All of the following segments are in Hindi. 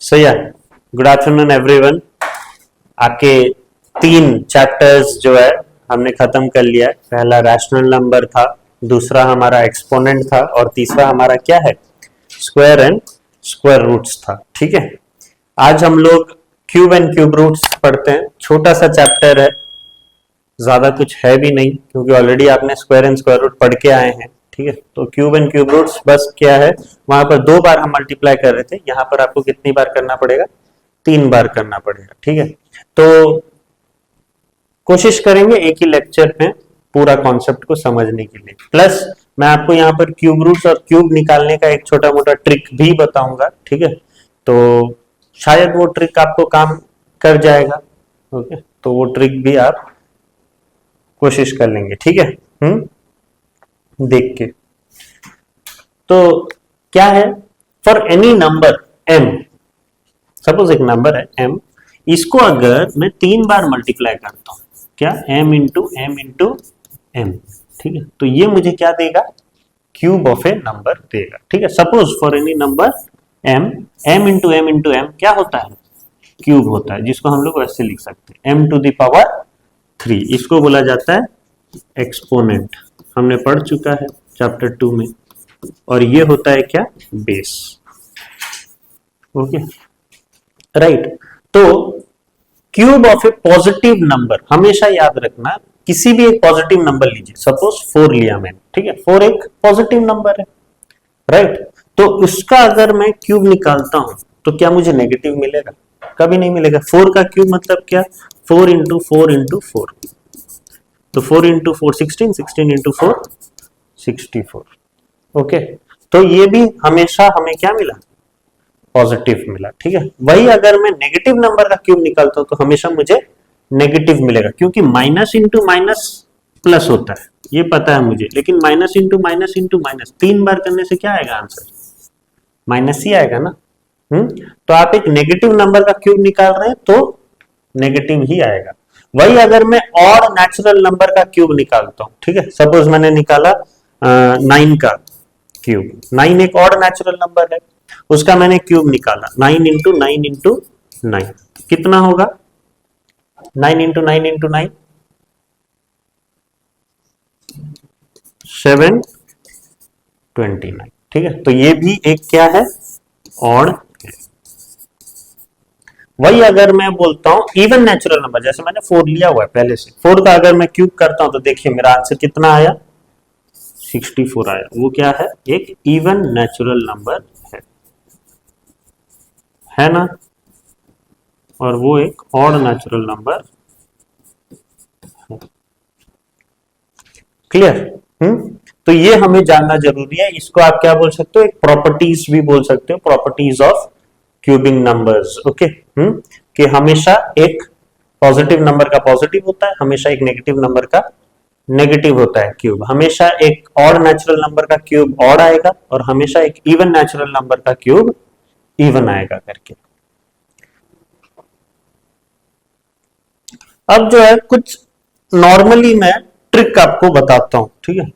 सो या गुड आफ्टरनून एवरीवन। आपके 3 चैप्टर्स जो है हमने खत्म कर लिया है। पहला रैशनल नंबर था, दूसरा हमारा एक्सपोनेंट था और तीसरा हमारा क्या है, स्क्वायर एंड स्क्वायर रूट्स था। ठीक है, आज हम लोग क्यूब एंड क्यूब रूट्स पढ़ते हैं। छोटा सा चैप्टर है, ज्यादा कुछ है भी नहीं क्योंकि ऑलरेडी आपने स्क्वायर एंड स्क्वायर रूट पढ़ के आए हैं। ठीक है, तो क्यूब एंड क्यूब रूट्स बस क्या है, वहां पर 2 बार हम मल्टीप्लाई कर रहे थे, यहाँ पर आपको कितनी बार करना पड़ेगा, 3 बार करना पड़ेगा। ठीक है, तो कोशिश करेंगे एक ही लेक्चर में पूरा कॉन्सेप्ट को समझने के लिए। प्लस मैं आपको यहाँ पर क्यूब रूट्स और क्यूब निकालने का एक छोटा मोटा ट्रिक भी बताऊंगा। ठीक है, तो शायद वो ट्रिक आपको काम कर जाएगा। ओके, तो वो ट्रिक भी आप कोशिश कर लेंगे। ठीक है, देख के। तो क्या है, for any number m, suppose एक नंबर है m, इसको अगर मैं 3 बार मल्टीप्लाई करता हूं, क्या m into m into m, ठीक है, तो ये मुझे क्या देगा, क्यूब ऑफ ए नंबर देगा। ठीक है, suppose for any number m into m क्या होता है, क्यूब होता है, जिसको हम लोग ऐसे लिख सकते हैं m टू द पावर 3। इसको बोला जाता है एक्सपोनेंट, हमने पढ़ चुका है चैप्टर 2 में। और ये होता है क्या, बेस। Okay, right. तो cube of a positive number, हमेशा याद रखना, किसी भी एक पॉजिटिव नंबर लीजिए, सपोज 4 लिया मैंने। ठीक है, 4 एक पॉजिटिव नंबर है, राइट। तो उसका अगर मैं क्यूब निकालता हूं तो क्या मुझे नेगेटिव मिलेगा, कभी नहीं मिलेगा। 4 का क्यूब मतलब क्या, 4 इंटू 4 इंटू 4, तो 4 इंटू 4 16, 16 इंटू 4 64। ओके, तो ये भी हमेशा हमें क्या मिला, पॉजिटिव मिला। ठीक है, वही अगर मैं नेगेटिव नंबर का क्यूब निकालता हूं तो हमेशा मुझे नेगेटिव मिलेगा, क्योंकि माइनस इंटू माइनस प्लस होता है, ये पता है मुझे, लेकिन minus into minus into minus 3 बार करने से क्या आएगा आंसर, माइनस ही आएगा ना। तो आप एक नेगेटिव नंबर का क्यूब निकाल रहे हैं तो नेगेटिव ही आएगा। वही अगर मैं और नेचुरल नंबर का क्यूब निकालता हूं, ठीक है, सपोज मैंने निकाला 9 का क्यूब, 9 एक और नेचुरल नंबर है, उसका मैंने क्यूब निकाला, 9 इंटू 9 इंटू 9 कितना होगा, 9 इंटू 9 इंटू 9 729। ठीक है, तो ये भी एक क्या है, ऑड। वही अगर मैं बोलता हूं इवन नेचुरल नंबर, जैसे मैंने 4 लिया हुआ है पहले से, 4 का अगर मैं क्यूब करता हूं तो देखिए मेरा आंसर कितना आया, 64 आया। वो क्या है, एक इवन नेचुरल नंबर है ना, और वो एक ऑड नेचुरल नंबर। क्लियर? तो ये हमें जानना जरूरी है। इसको आप क्या बोल सकते हो, एक प्रॉपर्टीज भी बोल सकते हो, properties of cubing numbers. Okay, कि हमेशा एक पॉजिटिव नंबर का पॉजिटिव होता है, हमेशा एक नेगेटिव नंबर का नेगेटिव होता है क्यूब, हमेशा एक ऑड नेचुरल नंबर का क्यूब ऑड आएगा और हमेशा एक इवन नेचुरल नंबर का क्यूब इवन आएगा करके। अब जो है कुछ नॉर्मली मैं ट्रिक आपको बताता हूं, ठीक है,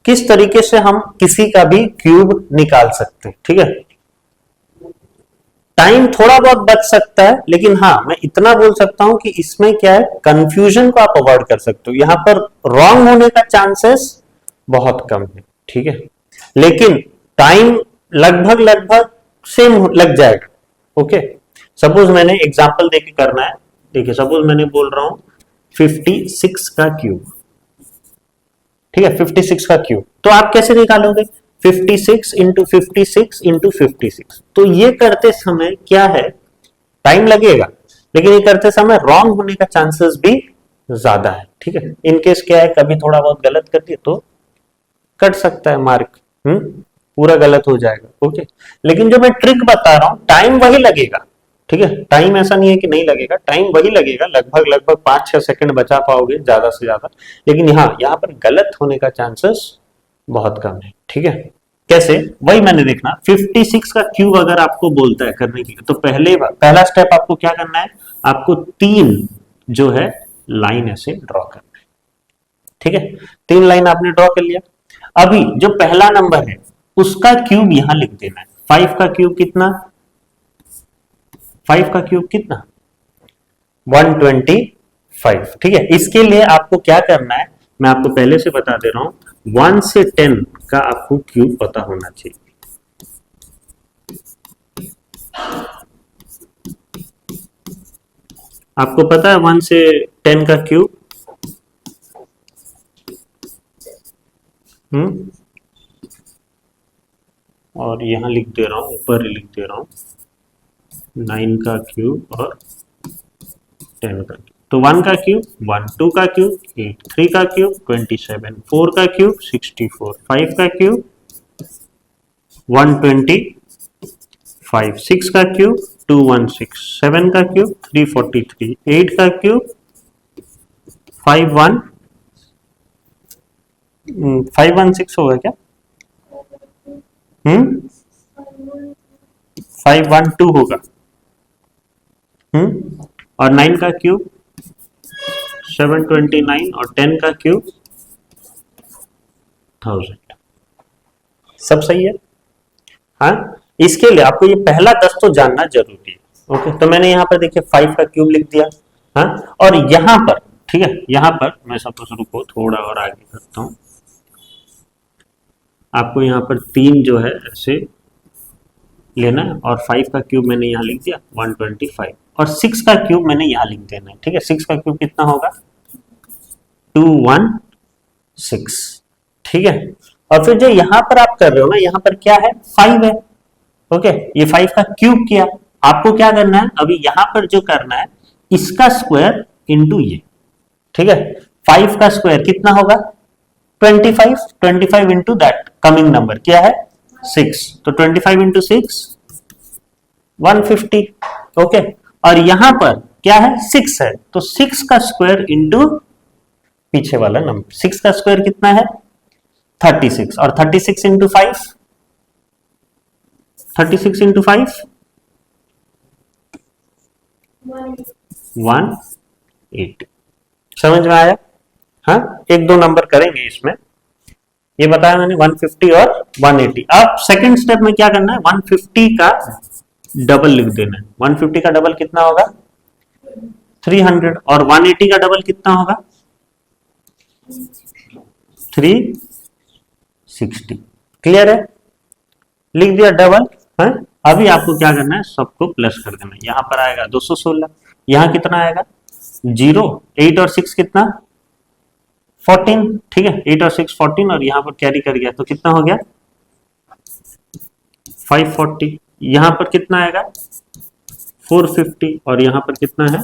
किस तरीके से हम किसी का भी क्यूब निकाल सकते हैं। ठीक है, टाइम थोड़ा बहुत बच सकता है, लेकिन हाँ मैं इतना बोल सकता हूं कि इसमें क्या है, कंफ्यूजन को आप अवॉइड कर सकते हो, यहां पर रॉन्ग होने का चांसेस बहुत कम है। ठीक है, लेकिन टाइम लगभग सेम लग जाएगा। ओके, सपोज मैंने एग्जांपल देके करना है, देखिए सपोज मैंने बोल रहा हूं 56 का क्यूब। ठीक है, 56 का क्यूब, तो आप कैसे निकालोगे, 56 इंटू 56 इंटू 56। तो ये करते समय क्या है, टाइम लगेगा, लेकिन ये करते समय रॉन्ग होने का चांसेस भी ज्यादा है। ठीक है, इनकेस क्या है, कभी थोड़ा बहुत गलत कर दिए तो कट सकता है मार्क, पूरा गलत हो जाएगा। ओके, लेकिन जो मैं ट्रिक बता रहा हूं, टाइम वही लगेगा। ठीक है, टाइम ऐसा नहीं है कि नहीं लगेगा, टाइम वही लगेगा, लगभग 5-6 सेकंड बचा पाओगे ज्यादा से ज्यादा, लेकिन यहाँ पर गलत होने का चांसेस बहुत कम है। ठीक है, कैसे, वही मैंने देखना, 56 का क्यूब अगर आपको बोलता है करने के लिए, तो पहला स्टेप आपको क्या करना है, आपको 3 जो है लाइन ऐसे ड्रॉ करना है। ठीक है, 3 लाइन आपने ड्रॉ कर लिया। अभी जो पहला नंबर है उसका क्यूब यहां लिख देना है। 5 का क्यूब कितना, 5 का क्यूब कितना 125। ठीक है, इसके लिए आपको क्या करना है मैं आपको पहले से बता दे रहा हूं, 1 से 10 का आपको क्यूब पता होना चाहिए। आपको पता है 1 से 10 का क्यूब, और यहां लिख दे रहा हूं, ऊपर लिख दे रहा हूं 9 का क्यूब और 10 का क्यूब। तो 1 का क्यूब 1, 2 का क्यूब 8, 3 का क्यूब 27, 4 का क्यूब 64, 5 का क्यूब 125, 6 का क्यूब 216, 7 का क्यूब 343, 8 का क्यूब 516 होगा क्या, 512 होगा, और 9 का क्यूब 729 और 10 का क्यूब 1000। सब सही है। हाँ, इसके लिए आपको ये पहला 10 तो जानना जरूरी है। ओके, तो मैंने यहाँ पर देखिए 5 का क्यूब लिख दिया। हाँ, और यहाँ पर ठीक है, यहाँ पर मैं सपोज रुको थोड़ा और आगे करता हूँ, आपको यहाँ पर 3 जो है ऐसे लेना है, और 5 का क्यूब मैंने यहाँ लिख दिया 125, और 6 का क्यूब मैंने यहाँ लिख देना है। ठीक है, 6 का क्यूब कितना होगा 216। ठीक है, और फिर जो यहाँ पर आप कर रहे हो ना, यहाँ पर क्या है 5 है। ओके, ये 5 का क्यूब किया, आपको क्या करना है अभी यहाँ पर जो करना है इसका स्क्वायर इंटू ये। ठीक है, 5 का स्क्वायर कितना होगा 25, 25 इंटू दैट कमिंग नंबर क्या है 6, तो 25 इंटू 6 150। ओके, और यहां पर क्या है 6 है, तो 6 का स्क्वायर इंटू पीछे वाला नंबर, 6 का स्क्वायर कितना है 36, और 36 इंटू 5, 36 इंटू 5 180। समझ में आया। हाँ, एक दो नंबर करेंगे इसमें, ये बताया मैंने 150 और 180। अब सेकंड स्टेप में क्या करना है 150 का डबल लिख देना है। 150 का डबल कितना होगा 300, और 180 का डबल कितना होगा 360। क्लियर है, लिख दिया डबल। है, अभी आपको क्या करना है सबको प्लस कर देना है। यहां पर आएगा 216, यहां कितना आएगा 0, 8 और 6 कितना 14। ठीक है, 8 और 6 14, और यहां पर कैरी कर गया तो कितना हो गया 540। यहां पर कितना आएगा 450, और यहां पर कितना है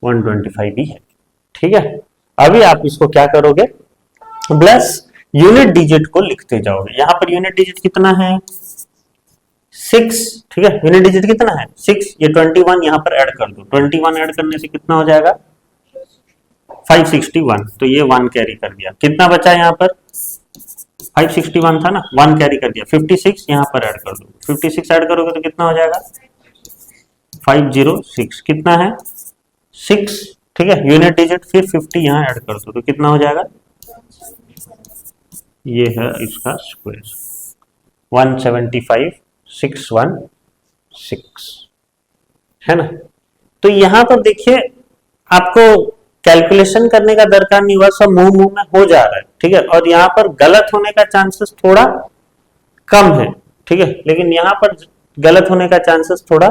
125 भी है। ठीक है, अभी आप इसको क्या करोगे प्लस यूनिट डिजिट को लिखते जाओगे। यहां पर यूनिट डिजिट कितना है 6। ठीक है, यूनिट डिजिट कितना है 6, ये 21 यहां पर ऐड कर दो, 21 ऐड करने से कितना हो जाएगा 561, तो ये 1 कैरी कर दिया। कितना बचा यहाँ पर 561 था ना, 1 कैरी कर दिया, 56 यहाँ पर ऐड कर दो, 56 ऐड करोगे तो कितना हो जाएगा 506, कितना है 6। ठीक है, यूनिट डिजिट, फिर 50 यहाँ ऐड कर दो तो कितना हो जाएगा, ये है इसका स्क्वायर 175,616 है ना। तो यहां पर देखिए आपको कैलकुलेशन करने का दरकार नहीं हुआ, सब मुंह में हो जा रहा है। ठीक है, और यहाँ पर गलत होने का चांसेस थोड़ा कम है। ठीक है, लेकिन यहाँ पर गलत होने का चांसेस थोड़ा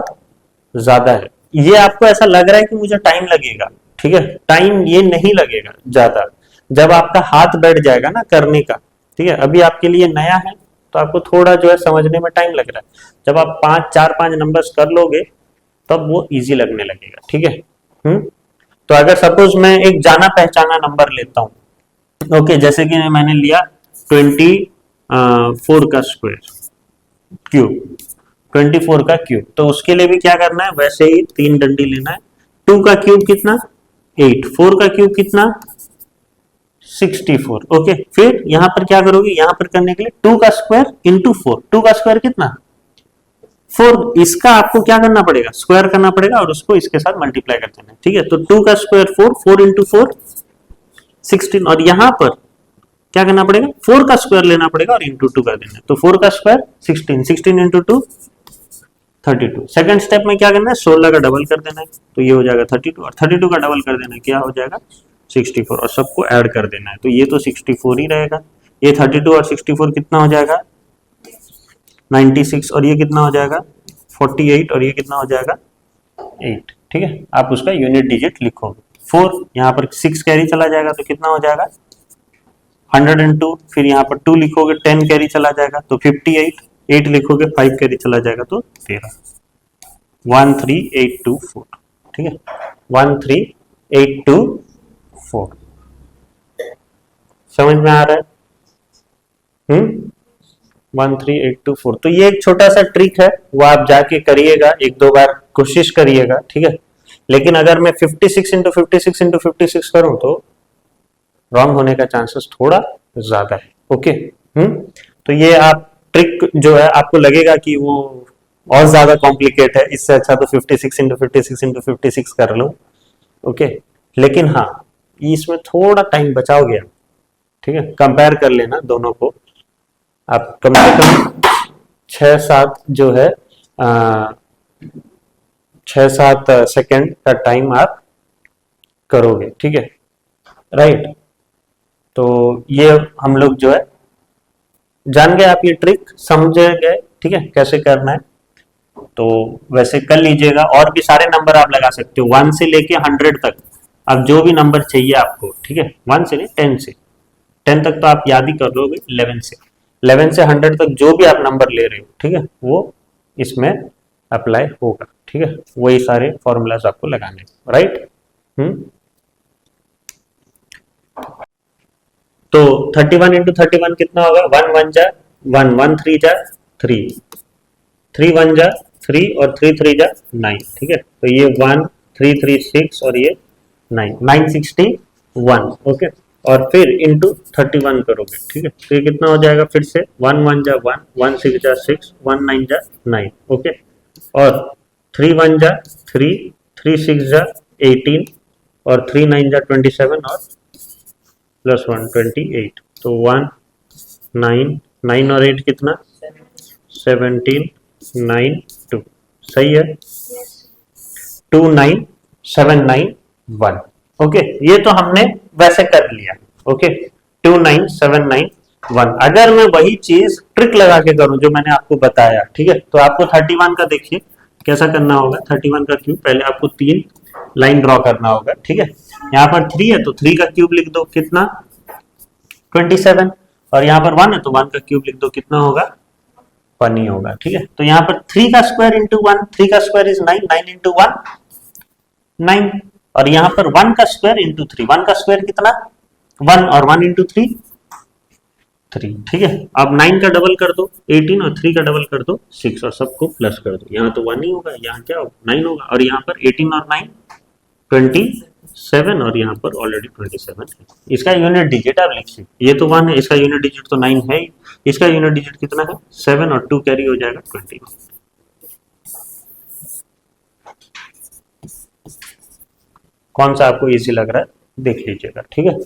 ज्यादा है। ये आपको ऐसा लग रहा है कि मुझे टाइम लगेगा, ठीक है, टाइम ये नहीं लगेगा ज्यादा, जब आपका हाथ बैठ जाएगा ना करने का। ठीक है, अभी आपके लिए नया है तो आपको थोड़ा जो है समझने में टाइम लग रहा है, जब आप 4-5 नंबर्स कर लोगे तब वो इजी लगने लगेगा। ठीक है, तो अगर सपोज मैं एक जाना पहचाना नंबर लेता हूं, ओके, जैसे कि मैंने लिया 24 का स्क्वायर क्यूब, 24 का क्यूब, तो उसके लिए भी क्या करना है वैसे ही 3 डंडी लेना है। 2 का क्यूब कितना 8, 4 का क्यूब कितना 64। ओके, फिर यहां पर क्या करोगे, यहां पर करने के लिए 2 का स्क्वायर इंटू 4, 2 का स्क्वायर कितना 4, इसका आपको क्या करना पड़ेगा स्क्वायर करना पड़ेगा और उसको इसके साथ मल्टीप्लाई कर देना है। ठीक है, तो 2 का स्क्वायर 4, 4 इंटू 4 16, और यहां पर क्या करना पड़ेगा, 4 का स्क्वायर लेना पड़ेगा और इंटू 2 कर देना है। तो 4 का स्क्वायर 16, 16 इंटू 2 32। सेकंड स्टेप में क्या करना है, 16 का डबल कर देना है, तो ये हो जाएगा 32, और 32 का डबल कर देना है, क्या हो जाएगा 64, और सबको ऐड कर देना है, तो ये तो 64 ही रहेगा। ये 32 और 64 कितना हो जाएगा 96, और ये कितना हो जाएगा 48, और ये कितना हो जाएगा 8। ठीक है, आप उसका यूनिट डिजिट लिखोगे 4, यहाँ पर 6 कैरी चला जाएगा तो कितना हो जाएगा 102, फिर यहाँ पर 2 लिखोगे 10 कैरी चला जाएगा तो 58, 8 लिखोगे 5 कैरी चला जाएगा तो 13, 13824। ठीक है, 13824 समझ में आ रहा है? 13824। तो ये एक छोटा सा ट्रिक है, वो आप जाके करिएगा, एक दो बार कोशिश करिएगा। ठीक है, लेकिन अगर मैं 56 इंटू 56 इंटू 56 करूं तो रॉन्ग होने का चांसेस थोड़ा ज्यादा है। ओके, तो ये आप ट्रिक जो है आपको लगेगा कि वो और ज्यादा कॉम्प्लिकेट है, इससे अच्छा तो 56 इंटू 56 इंटू 56 कर लो। ओके, लेकिन हाँ इसमें थोड़ा टाइम बचाओगे आप। ठीक है, कंपेयर कर लेना दोनों को, आप कम से कम 6-7 जो है 6-7 सेकेंड का टाइम आप करोगे। ठीक है, राइट। तो ये हम लोग जो है जान गए, आप ये ट्रिक समझ गए। ठीक है, कैसे करना है, तो वैसे कर लीजिएगा। और भी सारे नंबर आप लगा सकते हो 1 से लेके 100 तक, अब जो भी नंबर चाहिए आपको। ठीक है, 1 से नहीं 10 से, 10 तक तो आप याद ही कर लोगे। 11 से 100 तक जो भी आप नंबर ले रहे हो, ठीक है, वो इसमें अप्लाई होगा। ठीक है, वही सारे फॉर्मूलाज आपको लगाने, राइट। तो 31 इंटू 31 कितना होगा, 1 1 जा 1, 1 3 जा 3, 3 1 जा 3 और 3 3 जा 9। ठीक है, तो ये 1 3 3 6 और ये 9 961। ओके, और फिर इंटू 31 करोगे। ठीक है, तो ये कितना हो जाएगा, फिर से 1 1 जा 1, 1 6 जा 6, 1 9 जा 9। ओके, और 3 1 जा 3, 3 6 जा 18, और 3 9 जा 27, और प्लस 1 28। तो 1 9 9 और 8 कितना 17 9 2, सही है। 2 9 7 9 1। ओके, ये तो हमने वैसे कर लिया। ओके, 2 9 7 9 1। अगर मैं वही चीज ट्रिक लगा के करूं जो मैंने आपको बताया, ठीक है, तो आपको 31 का देखिए कैसा करना होगा। 31 का क्यूब, पहले आपको 3 लाइन ड्रॉ करना होगा। ठीक है, यहाँ पर 3 है तो 3 का क्यूब लिख दो, कितना 27, और यहाँ पर 1 है तो 1 का क्यूब लिख दो, कितना होगा 1 ही होगा। ठीक है, तो यहाँ पर 3 का स्क्वायर इंटू 1, 3 का स्क्वायर इज 9, 9 इंटू 1 9, और यहाँ पर 1 का स्क्वायर इंटू 3, 1 का स्क्वायर कितना 1, और 1 इंटू 3 3। ठीक है, अब 9 का डबल कर दो 18, और 3 का डबल कर दो 6, और सबको प्लस कर दो। यहाँ तो 1 ही होगा, यहाँ क्या होगा 9 होगा, और यहाँ पर 18 और 9 27, और यहाँ पर ऑलरेडी 27 है। इसका यूनिट डिजिट आप लिखिए, ये तो 1 है, इसका यूनिट डिजिट तो 9 है ही, इसका यूनिट डिजिट कितना है 7, और 2 कैरी हो जाएगा 21। कौन सा आपको इजी लग रहा है देख लीजिएगा। ठीक है,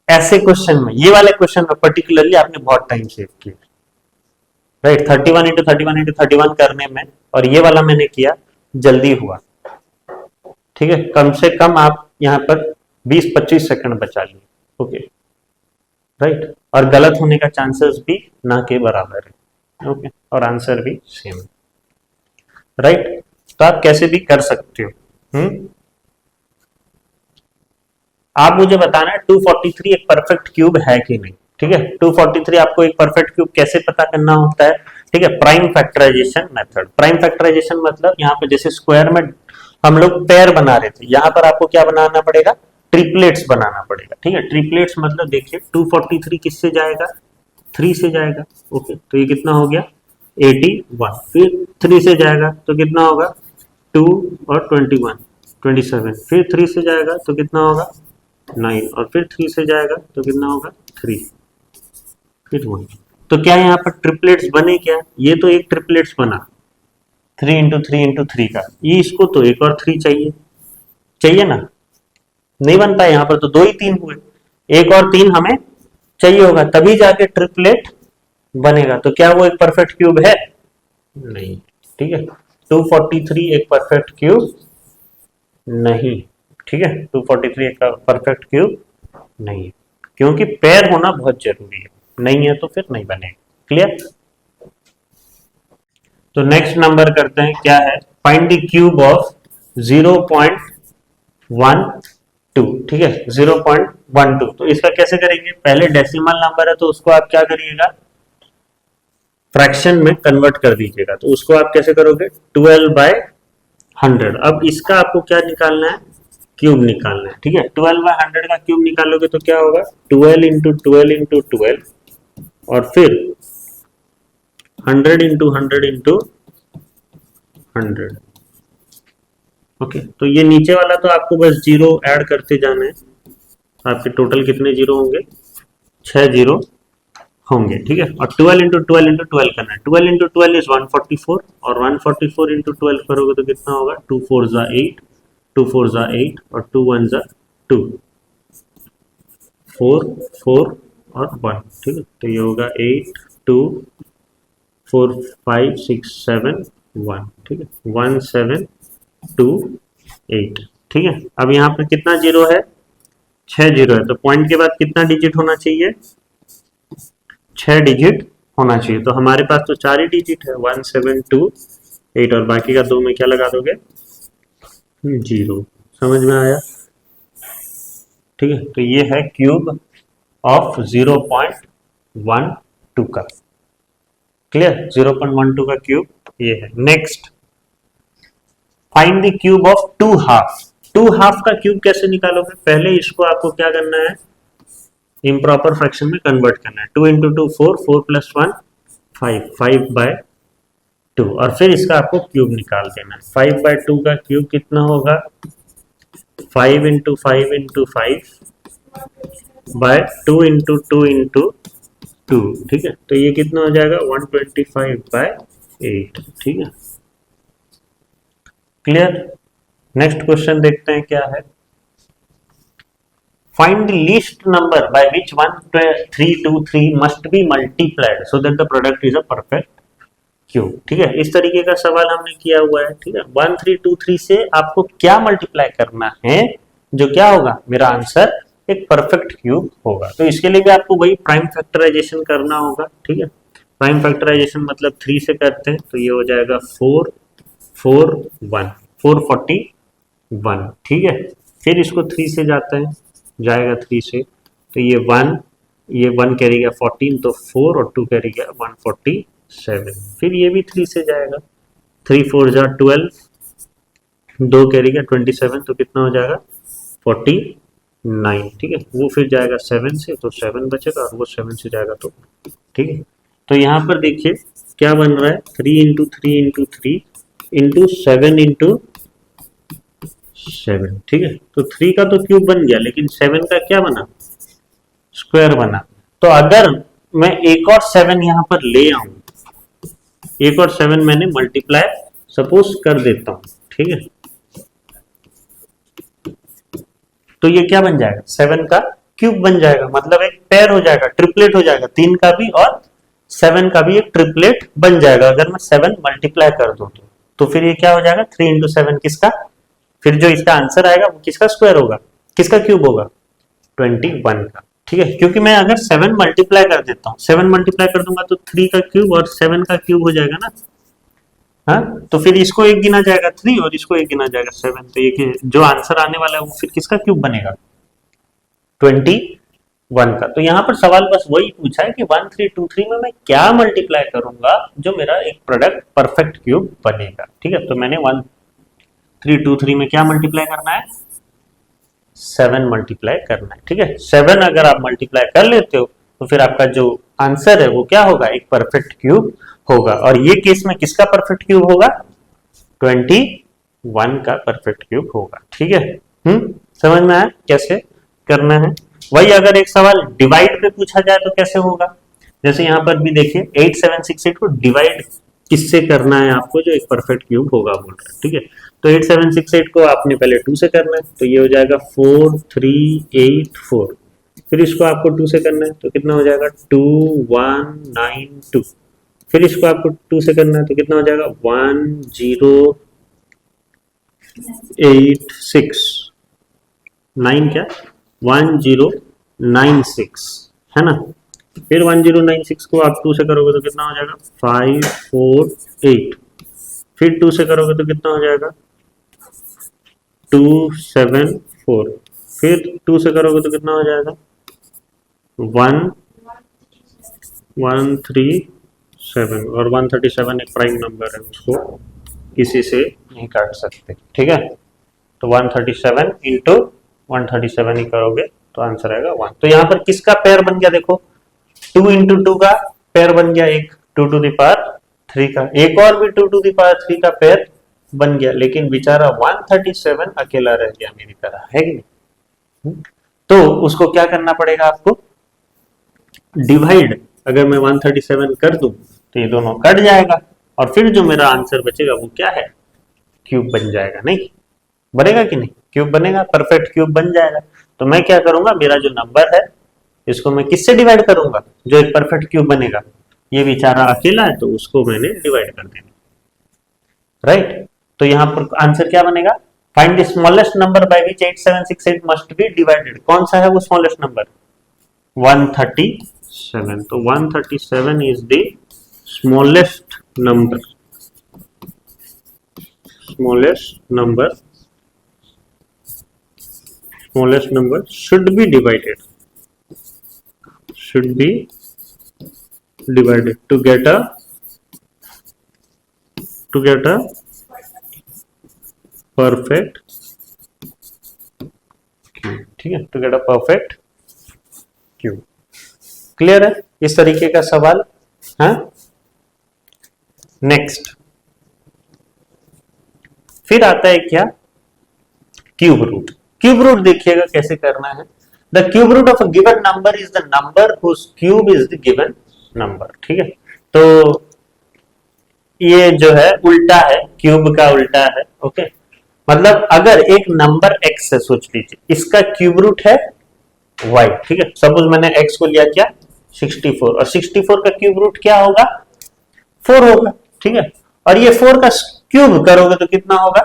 ऐसे क्वेश्चन में, ये वाले क्वेश्चन में पर्टिकुलरली आपने बहुत टाइम सेव किया, राइट। 31 इंटू 31 इंटू 31 करने में, और ये वाला मैंने किया जल्दी हुआ। ठीक है, कम से कम आप यहाँ पर 20-25 सेकंड बचा लिए। ओके, राइट, और गलत होने का चांसेस भी ना के बराबर है। ओके, और आंसर भी सेम है, राइट। तो आप कैसे भी कर सकते हो। आप मुझे बताना है 243 एक परफेक्ट क्यूब है कि नहीं। ठीक है, 243 आपको एक परफेक्ट क्यूब कैसे पता करना होता है। ठीक है, prime factorization method. Prime factorization मतलब यहाँ पे जैसे स्क्वायर में हम लोग पेयर बना रहे थे, यहाँ पर आपको क्या बनाना पड़ेगा, ट्रिपलेट्स बनाना पड़ेगा। ठीक है, ट्रिपलेट्स मतलब देखिए 243 किससे जाएगा 3 से जाएगा। ओके, तो ये कितना हो गया 81, फिर 3 से जाएगा तो कितना होगा 2 और 21 27, फिर 3 से जाएगा तो कितना होगा 9, और फिर 3 से जाएगा तो कितना होगा 3, फिर 1। तो क्या यहाँ पर ट्रिपलेट्स बने क्या, ये तो एक ट्रिपलेट्स बना 3 इंटू 3 इंटू 3 का, ये इसको तो एक और 3 चाहिए ना, नहीं बनता यहाँ पर, तो 2 ही 3 हुए, एक और 3 हमें चाहिए होगा, तभी जाके ट्रिपलेट बनेगा। तो क्या वो एक परफेक्ट क्यूब है? नहीं। ठीक है, 243 एक परफेक्ट क्यूब नहीं। ठीक है, 243 एक परफेक्ट क्यूब नहीं है, क्योंकि पेयर होना बहुत जरूरी है, नहीं है तो फिर नहीं बनेगा। क्लियर? तो नेक्स्ट नंबर करते हैं, क्या है? Find the cube of 0.12। ठीक है, 0.12। तो इसका कैसे करेंगे? पहले डेसिमल नंबर है तो उसको आप क्या करिएगा, फ्रैक्शन में कन्वर्ट कर दीजिएगा। तो उसको आप कैसे करोगे? 12/100। अब इसका आपको क्या निकालना है? क्यूब निकालना है। ठीक है, 12/100 का क्यूब निकालोगे तो क्या होगा? 12 इंटू 12 इंटू 12 और फिर 100 इंटू 100 इंटू 100। ओके, तो ये नीचे वाला तो आपको बस जीरो ऐड करते जाना है। आपके टोटल कितने जीरो होंगे? 6 जीरो होंगे। ठीक है, और 12 इंटू 12 इंटू 12 करना है। 12 इंटू 12 इज 144 और 144 इंटू 12 करोगे तो कितना होगा? 2 4 जा 8, 2 4 जा 8 और 2 1 जा 2, 4 4 और 1। ठीक है, तो ये होगा 8 2 4 5 6 7 1। ठीक है, 1 7 2 8। ठीक है, अब यहाँ पर कितना जीरो है? 6 जीरो है। तो पॉइंट के बाद कितना डिजिट होना चाहिए? 6 डिजिट होना चाहिए। तो हमारे पास तो 4 ही डिजिट है, 1 7 2 8 और बाकी का 2 में क्या लगा दोगे? जीरो। समझ में आया? ठीक है, तो ये है क्यूब ऑफ 0.12 का। क्लियर? 0.12 का क्यूब ये है। Next, find the cube of 2 half. 2 half का क्यूब कैसे निकालोगे? पहले इसको आपको क्या करना है? इम्प्रॉपर फ्रैक्शन में कन्वर्ट करना है। 2 इंटू 2 4, 4 प्लस 1 5, 5/2 और फिर इसका आपको क्यूब निकाल देना है। 5/2 का क्यूब कितना होगा? 5 इंटू 5 इंटू 5/2 इंटू 2 इंटू 2। ठीक है, तो ये कितना हो जाएगा? 125/8। ठीक है, क्लियर? नेक्स्ट क्वेश्चन देखते हैं क्या है। Find the least number by which 1323 must be multiplied so that the product is a perfect cube. ठीक है, इस तरीके का सवाल हमने किया हुआ है। ठीक है, 1323 से आपको क्या मल्टीप्लाई करना है जो क्या होगा? मेरा आंसर एक परफेक्ट क्यूब होगा। तो इसके लिए भी आपको वही प्राइम फैक्टराइजेशन करना होगा। ठीक है, प्राइम फैक्टराइजेशन मतलब 3 से करते हैं तो ये हो जाएगा 4 4 1 441। ठीक है, फिर इसको 3 से जाते हैं, जाएगा 3 से तो ये 1 कैरी गया 14 तो 4 और 2 कैरी गया 147। फिर ये भी 3 से जाएगा, 3 4 जा 12, 2 कैरी गया 27 तो कितना हो जाएगा? 49। ठीक है, वो फिर जाएगा 7 से तो 7 बचेगा और वो 7 से जाएगा तो। ठीक है, तो यहाँ पर देखिए क्या बन रहा है? 3 इंटू 3 इंटू 3 इंटू 7 इंटू 7। ठीक है, तो 3 का तो क्यूब बन गया, लेकिन 7 का क्या बना? स्क्वायर बना। तो अगर मैं एक और 7 यहाँ पर ले आऊं, एक और 7 मैंने मल्टीप्लाई सपोज कर देता हूं। ठीक है, तो ये क्या बन जाएगा? 7 का क्यूब बन जाएगा, मतलब एक पेयर हो जाएगा, ट्रिपलेट हो जाएगा। 3 का भी और 7 का भी एक ट्रिपलेट बन जाएगा अगर मैं 7 मल्टीप्लाई कर दूं तो फिर ये क्या हो जाएगा? 3 इंटू 7 किसका? फिर जो इसका आंसर आएगा वो किसका स्क्वायर होगा? किसका क्यूब होगा? 21 का। ठीक है, क्योंकि मैं अगर 7 मल्टीप्लाई कर देता हूँ, 7 मल्टीप्लाई कर दूंगा तो 3 का क्यूब और 7 का क्यूब हो जाएगा ना। हाँ, तो फिर इसको एक गिना जाएगा 3 और इसको एक गिना जाएगा 7। तो ये जो आंसर आने वाला है वो फिर किसका क्यूब बनेगा? 21 का। तो यहाँ पर सवाल बस वही पूछा है कि 1323 में मैं क्या मल्टीप्लाई करूंगा जो मेरा एक प्रोडक्ट परफेक्ट क्यूब बनेगा। ठीक है, तो मैंने 1323 में क्या मल्टीप्लाई करना है? 7 मल्टीप्लाई करना है। ठीक है, 7 अगर आप मल्टीप्लाई कर लेते हो तो फिर आपका जो आंसर है वो क्या होगा? एक परफेक्ट क्यूब होगा। और ये केस में किसका परफेक्ट क्यूब होगा? 21 का परफेक्ट क्यूब होगा। ठीक है, समझ में आया कैसे करना है? वही अगर एक सवाल डिवाइड पे पूछा जाए तो कैसे होगा? जैसे यहाँ पर भी देखिए 8768 को डिवाइड किससे करना है आपको जो एक परफेक्ट क्यूब होगा बोल रहा है। ठीक है, तो 8768 को आपने पहले 2 से करना है तो ये हो जाएगा 4384। फिर इसको आपको 2 से करना है तो कितना हो जाएगा 2192। फिर इसको आपको 2 से करना है तो कितना हो जाएगा 1086। 9 क्या 1096 है ना। फिर 1096 को आप 2 से करोगे तो कितना हो जाएगा 548। फिर 2 से करोगे तो कितना हो जाएगा 274। फिर 2 से करोगे तो कितना हो जाएगा 1137। और 137 एक प्राइम नंबर है, उसको किसी से नहीं काट सकते, ठीक है। तो 137 इंटू 137 ही करोगे तो आंसर आएगा 1। तो यहाँ पर किसका पेयर बन गया देखो, 2 इंटू 2 का पेयर बन गया, एक 2 टू द पावर 3 का, एक और भी 2 टू द पावर 3 का पेयर बन गया। लेकिन बेचारा 137 अकेला रह गया मेरी तरह, है कि नहीं। तो उसको क्या करना पड़ेगा आपको, डिवाइड। अगर मैं 137 कर दूं तो ये दोनों कट जाएगा और फिर जो मेरा आंसर बचेगा वो क्या है, क्यूब बन जाएगा। नहीं बनेगा कि नहीं, क्यूब बनेगा, परफेक्ट क्यूब बन जाएगा। तो मैं क्या करूंगा, मेरा जो नंबर है इसको मैं किससे डिवाइड करूंगा, जो एक परफेक्ट क्यूब बनेगा। ये बेचारा अकेला है तो उसको मैंने डिवाइड कर देना, राइट। तो यहाँ पर आंसर क्या बनेगा, find the smallest number by which 8768 must be divided. कौन सा है वो स्मॉलेस्ट नंबर, 137। तो 137 is the smallest number, smallest number should be divided to get a perfect cube, ठीक है, to get a perfect cube। Clear है इस तरीके का सवाल, हाँ। नेक्स्ट फिर आता है क्या, क्यूब रूट। क्यूब रूट देखिएगा कैसे करना है। The cube root of a given number is the number whose cube is the given number, ठीक है। तो ये जो है उल्टा है, क्यूब का उल्टा है, ओके। मतलब अगर एक नंबर x है, सोच लीजिए इसका क्यूब रूट है y, ठीक है। सपोज मैंने x को लिया क्या 64 और 64 का क्यूब रूट क्या होगा 4 होगा, ठीक है। और ये 4 का क्यूब करोगे तो कितना होगा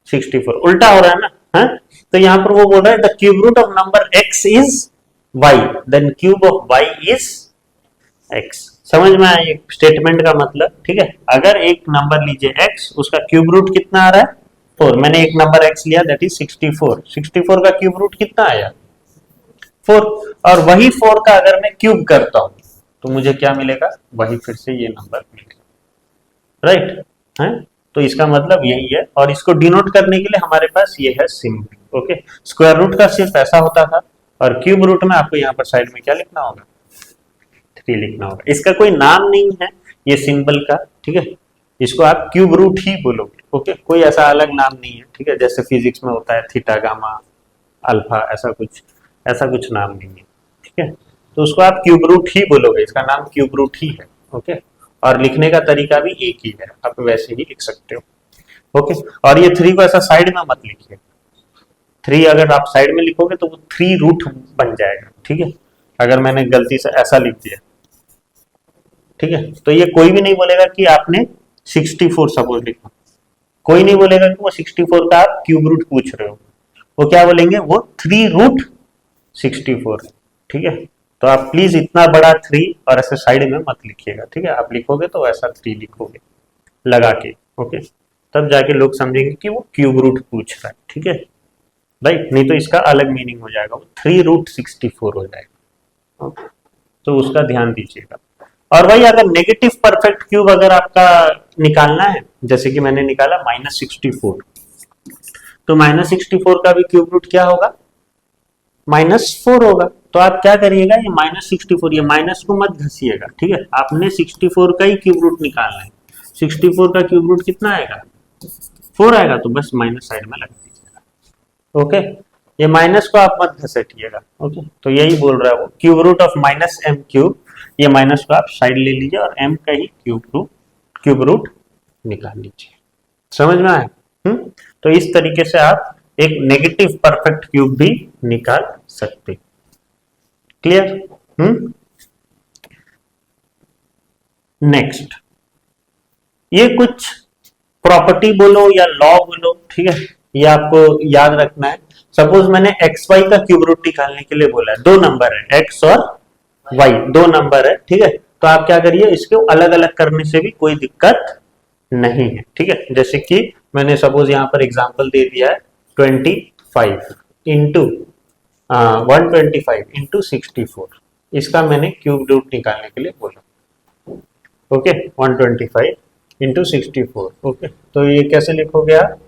64, उल्टा हो रहा है ना, है? तो यहाँ पर वो बोल रहा है the cube root of number x is y, then cube of y is x। समझ में आया स्टेटमेंट का मतलब, ठीक है। अगर एक नंबर लीजिए x, उसका क्यूब रूट कितना आ रहा है 4, मैंने एक नंबर x लिया दैट इज 64, 64 का क्यूब रूट कितना आया 4, और वही 4 का अगर मैं क्यूब करता हूं तो मुझे क्या मिलेगा, वही फिर से ये नंबर मिलेगा, राइट है। तो इसका मतलब यही है, और इसको डिनोट करने के लिए हमारे पास ये है सिंबल, ओके। स्क्वायर रूट का सिर्फ ऐसा होता था, और क्यूब रूट में आपको यहाँ पर साइड में क्या लिखना होगा 3 लिखना होगा। इसका कोई नाम नहीं है ये सिंबल का, ठीक है। इसको आप क्यूब रूट ही बोलोगे, ओके। कोई ऐसा अलग नाम नहीं है, ठीक है। जैसे फिजिक्स में होता है थीटा गामा अल्फा, ऐसा कुछ नाम नहीं है, ठीक है। तो उसको आप क्यूब रूट ही बोलोगे, इसका नाम क्यूब रूट ही है, ओके। और लिखने का तरीका भी एक ही है, आप वैसे ही लिख सकते हो, ओके। और ये 3 को ऐसा साइड में मत लिखिए, 3 अगर आप साइड में लिखोगे तो वो 3 रूट बन जाएगा, ठीक है। अगर मैंने गलती से ऐसा लिख दिया, ठीक है, तो ये कोई भी नहीं बोलेगा कि आपने 64 सपोज लिखा, कोई नहीं बोलेगा कि वो 64 का आप क्यूब रूट पूछ रहे हो। वो क्या बोलेंगे, वो 3 रूट 64 है, ठीक है। तो आप प्लीज इतना बड़ा 3 और ऐसे साइड में मत लिखिएगा, ठीक है। आप लिखोगे तो ऐसा 3 लिखोगे लगा के, ओके। तब जाके लोग समझेंगे कि वो क्यूब रूट पूछ रहा है, ठीक है, राइट। नहीं तो इसका अलग मीनिंग हो जाएगा, वो 3 रूट 64 हो जाएगा, ओके। तो उसका ध्यान दीजिएगा। और भाई अगर नेगेटिव परफेक्ट क्यूब अगर आपका निकालना है, जैसे कि मैंने निकाला -64, तो -64 का भी क्यूब रूट क्या होगा -4 होगा। तो आप क्या करिएगा, ये -64, ये माइनस को मत घसीएगा, ठीक है। आपने 64 का ही क्यूब रूट निकालना है। 64 का क्यूब रूट कितना आएगा 4 आएगा, तो बस माइनस साइड में लगा दीजिएगा, ओके। ये माइनस को आप मत घसीटिएगा, ओके। तो यही बोल रहा है वो, cube root of -m cube, ये माइनस को आप साइड ले लीजिए और m का ही क्यूब रूट निकाल लीजिए। समझ में आया, तो इस तरीके से आप एक नेगेटिव परफेक्ट क्यूब भी निकाल सकते। क्लियर? नेक्स्ट, ये कुछ प्रॉपर्टी बोलो या लॉ बोलो, ठीक है, ये आपको याद रखना है। सपोज मैंने एक्स वाई का क्यूब रूट निकालने के लिए बोला है, दो नंबर है एक्स और वाई, दो नंबर है, ठीक है, तो आप क्या करिए, इसको अलग अलग करने से भी कोई दिक्कत नहीं है, ठीक है। जैसे कि मैंने सपोज यहाँ पर एग्जांपल दे दिया है 25 इंटू 125 इंटू 64, इसका मैंने क्यूब रूट निकालने के लिए बोला। Okay, 125 into 64। ओके, तो ये कैसे लिखोगे आप,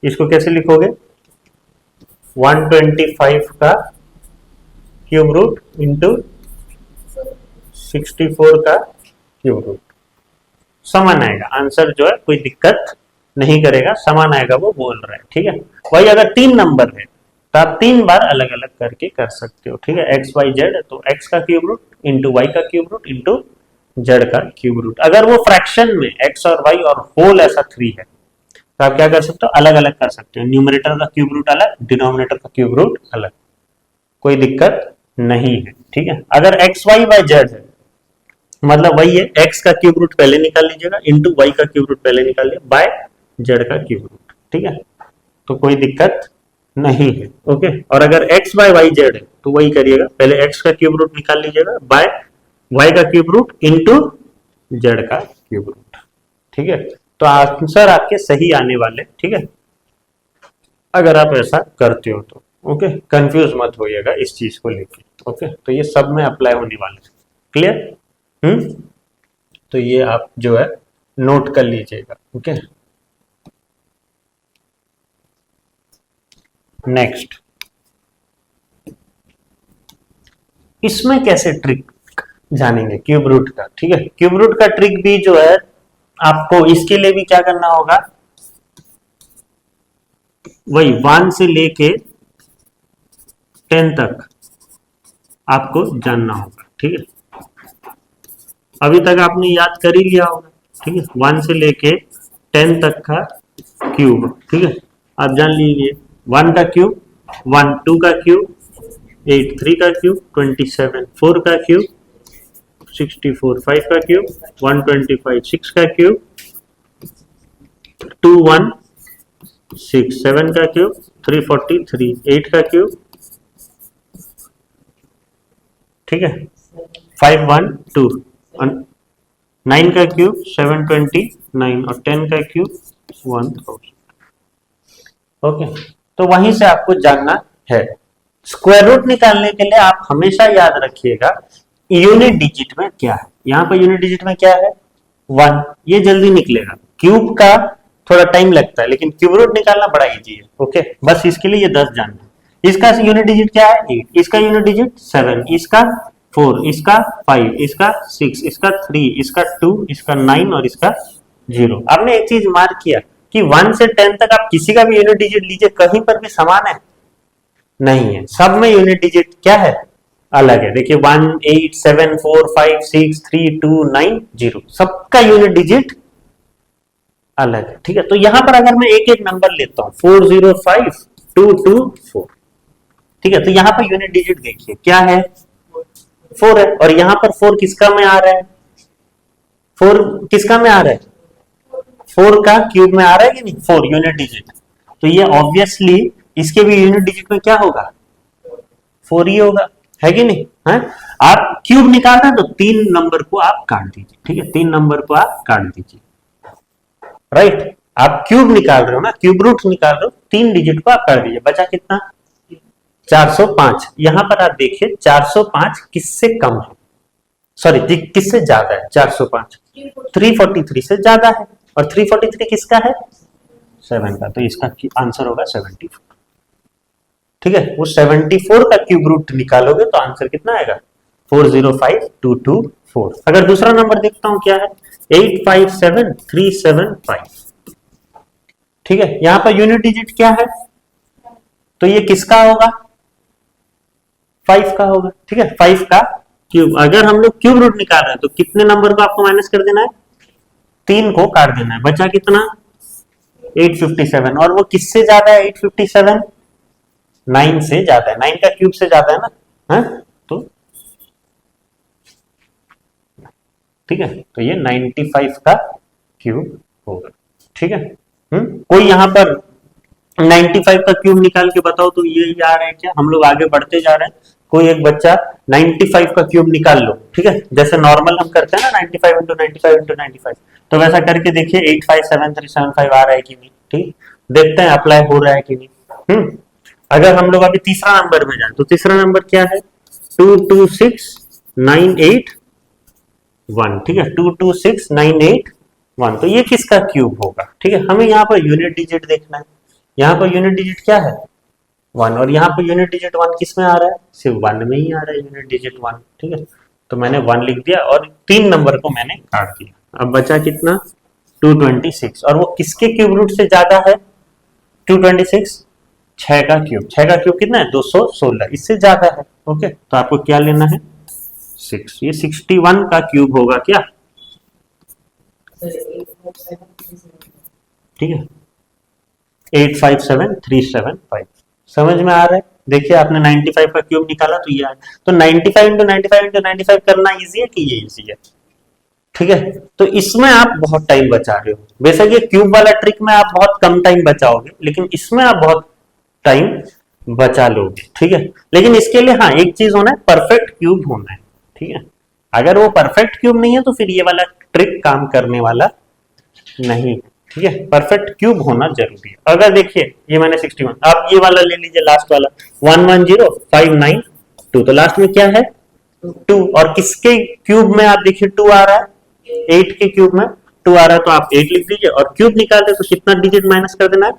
इसको कैसे लिखोगे, 125 का क्यूब रूट इंटू 64 का क्यूब रूट, समान आएगा आंसर, जो है कोई दिक्कत नहीं करेगा, समान आएगा, वो बोल रहा है, ठीक है। वही अगर तीन नंबर है तो आप तीन बार अलग अलग करके कर सकते हो, ठीक है। एक्स वाई जेड, तो एक्स का क्यूब रूट इंटू वाई का क्यूब रूट इंटू जेड का क्यूब रूट। अगर वो फ्रैक्शन में एक्स और वाई और होल ऐसा 3 है तो आप क्या कर सकते हो, अलग अलग कर सकते हो, न्यूमरेटर का क्यूब रूट अलग, डिनोमिनेटर का क्यूब रूट अलग, कोई दिक्कत नहीं है, ठीक है। अगर एक्स वाई बाय जेड है, मतलब वही है, एक्स का क्यूब रूट पहले निकाल लीजिएगा, इंटू वाई का क्यूब रूट पहले निकाल लिया, बाय जेड का क्यूब रूट, ठीक है, तो कोई दिक्कत नहीं है। ओके, और अगर एक्स बाय वाई जेड है तो वही करिएगा, पहले एक्स का क्यूब रूट निकाल लीजिएगा, बाय वाई का क्यूब रूट इंटू जेड का क्यूब रूट, ठीक है। तो आंसर आपके सही आने वाले, ठीक है, अगर आप ऐसा करते हो तो। ओके, कंफ्यूज मत होइएगा इस चीज को लेके। ओके, तो ये सब में अप्लाई होने वाले, क्लियर? तो ये आप जो है नोट कर लीजिएगा। ओके, नेक्स्ट, इसमें कैसे ट्रिक जानेंगे क्यूब रूट का, ठीक है। क्यूब रूट का ट्रिक भी जो है आपको इसके लिए भी क्या करना होगा, वही 1 से लेके 10 तक आपको जानना होगा, ठीक है। अभी तक आपने याद कर ही लिया होगा, ठीक है, 1 से लेके 10 तक का क्यूब, ठीक है, आप जान लीजिए। 1 का क्यूब 1, 2 का क्यूब 8, 3 का क्यूब 27, 4 का क्यूब 64, 5 का क्यूब 125, 6 का क्यूब 216, 7 का क्यूब 343, 8 का क्यूब, ठीक है, 512, 9 का क्यूब 729 और 10 का क्यूब 1000। ओके, तो वहीं से आपको जानना है। स्क्वायर रूट निकालने के लिए आप हमेशा याद रखिएगा यूनिट डिजिट में क्या है। यहां पर यूनिट डिजिट में क्या है, 1, ये जल्दी निकलेगा। क्यूब का थोड़ा टाइम लगता है, लेकिन क्यूब रूट निकालना बड़ा इजी है। ओके, बस इसके लिए ये 10 जानना है। इसका यूनिट डिजिट क्या है, 8, इसका यूनिट डिजिट 7, इसका 4, इसका 5, इसका 6, इसका 3, इसका 2, इसका 9 और इसका 0। आपने एक चीज मार्क किया कि 1 से 10 तक आप किसी का भी यूनिट डिजिट लीजिए, कहीं पर भी समान है नहीं है, सब में यूनिट डिजिट क्या है, अलग है। देखिए 1, 8, 7, 4, 5, 6, 3, 2, 9, 0, सबका यूनिट डिजिट अलग है, ठीक है। तो यहां पर अगर मैं एक एक नंबर लेता हूं 405, 224, ठीक है, तो यहां पर यूनिट डिजिट देखिए क्या है, 4 है, और यहां पर 4 किसका में आ रहा है, 4 किसका में आ रहा है, 4 का क्यूब में आ रहा है कि नहीं, 4 यूनिट डिजिट, तो ये ऑब्वियसली इसके भी यूनिट डिजिट में क्या होगा, 4 ही होगा, है कि नहीं है? आप क्यूब निकालना तो 3 नंबर को आप काट दीजिए, ठीक है, 3 नंबर को आप काट दीजिए, राइट। आप क्यूब निकाल रहे हो ना, क्यूब रूट निकाल रहे हो, 3 डिजिट को आप काट दीजिए, बचा कितना, 405। यहां पर आप देखिए 405 किससे कम है, सॉरी किससे ज्यादा है, 405 343 से ज्यादा है, और 343 किसका है, 7 का, तो इसका आंसर होगा 74, ठीक है। वो 74 का क्यूब रूट निकालोगे तो आंसर कितना आएगा, 405224। अगर दूसरा नंबर देखता हूं क्या है, 857375, ठीक है, यहां पर यूनिट डिजिट क्या है, तो ये किसका होगा, 5 का होगा, ठीक है, 5 का क्यूब। अगर हम लोग क्यूब रूट निकाल रहे हैं तो कितने नंबर को आपको माइनस कर देना है, 3 को काट देना है, बचा कितना 857, और वो किससे ज्यादा है 857? 9 से ज्यादा है, 9 का क्यूब से ज्यादा है ना, हाँ? तो ठीक है, तो ये 95 का क्यूब होगा, ठीक है। कोई यहाँ पर 95 का क्यूब निकाल के बताओ तो ये आ रहा है क्या? हम लोग आगे बढ़ते जा रहे हैं, कोई एक बच्चा 95 का क्यूब निकाल लो, ठीक है, जैसे नॉर्मल हम करते हैं ना 95 इंटू 95 इंटू 95, तो वैसा करके देखिए 857375 आ रहा है कि नहीं, ठीक, देखते हैं अप्लाई हो रहा है कि नहीं। अगर हम लोग अभी तीसरा नंबर में जाए तो तीसरा नंबर क्या है? 226981, ठीक है, 226981, तो ये किसका क्यूब होगा? ठीक है, हमें यहाँ पर यूनिट डिजिट देखना है, यहाँ पर यूनिट डिजिट क्या है? 1, और यहाँ पर यूनिट डिजिट 1 किस में आ रहा है? सिर्फ 1 में ही आ रहा है यूनिट डिजिट 1, ठीक है, तो मैंने 1 लिख दिया और 3 नंबर को मैंने काट दिया। अब बचा कितना? 226, और वो किसके क्यूब रूट से ज्यादा है? 226 6 का क्यूब, 6 का क्यूब कितना है? 216, इससे ज्यादा है। ओके, तो आपको क्या लेना है? 6, ये 61 का क्यूब होगा क्या? ठीक है, 857375, समझ में आ रहा है? देखिए आपने 95 का क्यूब निकाला तो ये आया, तो 95 इंटू 95 इंटू 95 करना इजी है कि ये इजी है? ठीक है, तो इसमें आप बहुत टाइम बचा रहे हो, बेशक ये क्यूब वाला ट्रिक में आप बहुत कम टाइम बचाओगे, लेकिन इसमें आप बहुत टाइम बचा लोगे, ठीक है। लेकिन इसके लिए हाँ एक चीज होना है, परफेक्ट क्यूब होना है, ठीक है। अगर वो परफेक्ट क्यूब नहीं है तो फिर ये वाला ट्रिक काम करने वाला नहीं है, ठीक है, परफेक्ट क्यूब होना जरूरी है। अगर देखिए ये मैंने 61, आप ये वाला ले लीजिए लास्ट वाला 110592, तो लास्ट में क्या है? 2, और किसके क्यूब में आप देखिए 2 आ रहा है? 8 के क्यूब में 2 आ रहा है, तो आप 8 लिख दीजिए, और क्यूब निकालते तो कितना डिजिट माइनस कर देना है?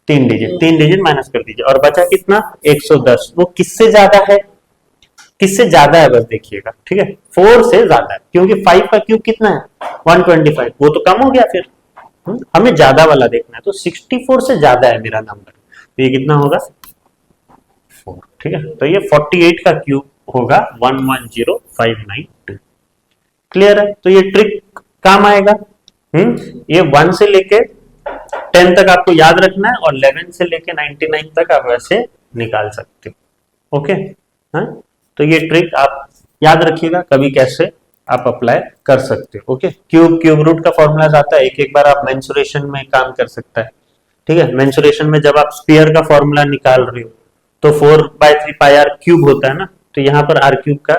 3 डिजिट, 3 डिजिट माइनस कर दीजिए, और बचा कितना? 110, वो किससे ज्यादा है? किससे ज्यादा है बस देखिएगा, ठीक है, 4 से ज्यादा है, क्योंकि 5 का क्यूब कितना है? 125, वो तो कम हो गया फिर, हमें ज्यादा वाला देखना है, तो 64 से ज्यादा है मेरा नंबर, तो ये कितना होगा? 4, ठीक है, तो ये 48 का क्यूब होगा 110592। क्लियर है? तो ये ट्रिक काम आएगा। ये 1 से लेके 10 तक आपको याद रखना है, और 11 से लेके 99 तक आप वैसे निकाल सकते हो। ओके, हाँ, तो ये ट्रिक आप याद रखिएगा, कभी कैसे आप अप्लाई कर सकते हो। ओके, क्यूब रूट का फॉर्मूला आता है, एक एक बार आप मेंसुरेशन में काम कर सकता है, ठीक है। मेंसुरेशन में जब आप स्फीयर का फॉर्मूला निकाल रहे हो तो 4/3 पाई आर क्यूब होता है ना, तो यहाँ पर आर क्यूब का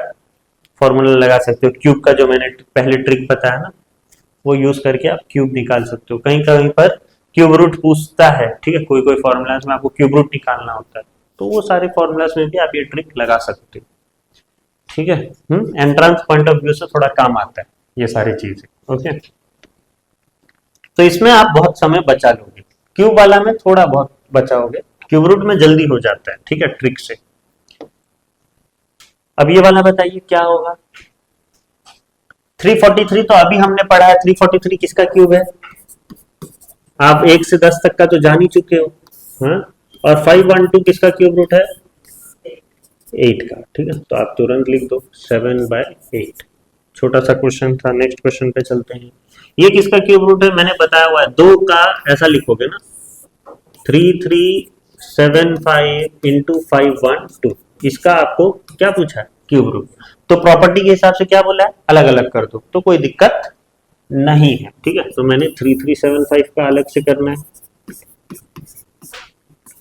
फॉर्मूला लगा सकते हो। क्यूब का जो मैंने पहले ट्रिक बताया ना, वो यूज करके आप क्यूब निकाल सकते हो। कहीं कहीं पर क्यूब रूट पूछता है, ठीक है, कोई कोई फॉर्मूलाज में आपको क्यूब रूट निकालना होता है, तो वो सारे फॉर्मूलाज में भी आप ये ट्रिक लगा सकते हो, ठीक है। एंट्रेंस पॉइंट ऑफ व्यू से थोड़ा काम आता है ये सारी चीजें। ओके, तो इसमें आप बहुत समय बचा लोगे, क्यूब वाला में थोड़ा बहुत बचाओगे, क्यूब रूट में जल्दी हो जाता है, ठीक है, ट्रिक से। अब ये वाला बताइए क्या होगा? 343 तो अभी हमने पढ़ा है, 343 किसका क्यूब है? आप 1 से 10 तक का तो जान ही चुके हो, हाँ? और 512 किसका क्यूब रूट है? 8 का, ठीक है, तो आप तुरंत लिख दो 7/8। छोटा सा क्वेश्चन था, नेक्स्ट क्वेश्चन पे चलते हैं। ये किसका क्यूब रूट है? मैंने बताया हुआ है, 2 का ऐसा लिखोगे ना, 3375 इंटू 512, इसका आपको क्या पूछा है? Cube root. तो प्रॉपर्टी के हिसाब से क्या बोला है? अलग अलग कर दो, तो कोई दिक्कत नहीं है, ठीक है। तो मैंने 3375 का अलग से करना है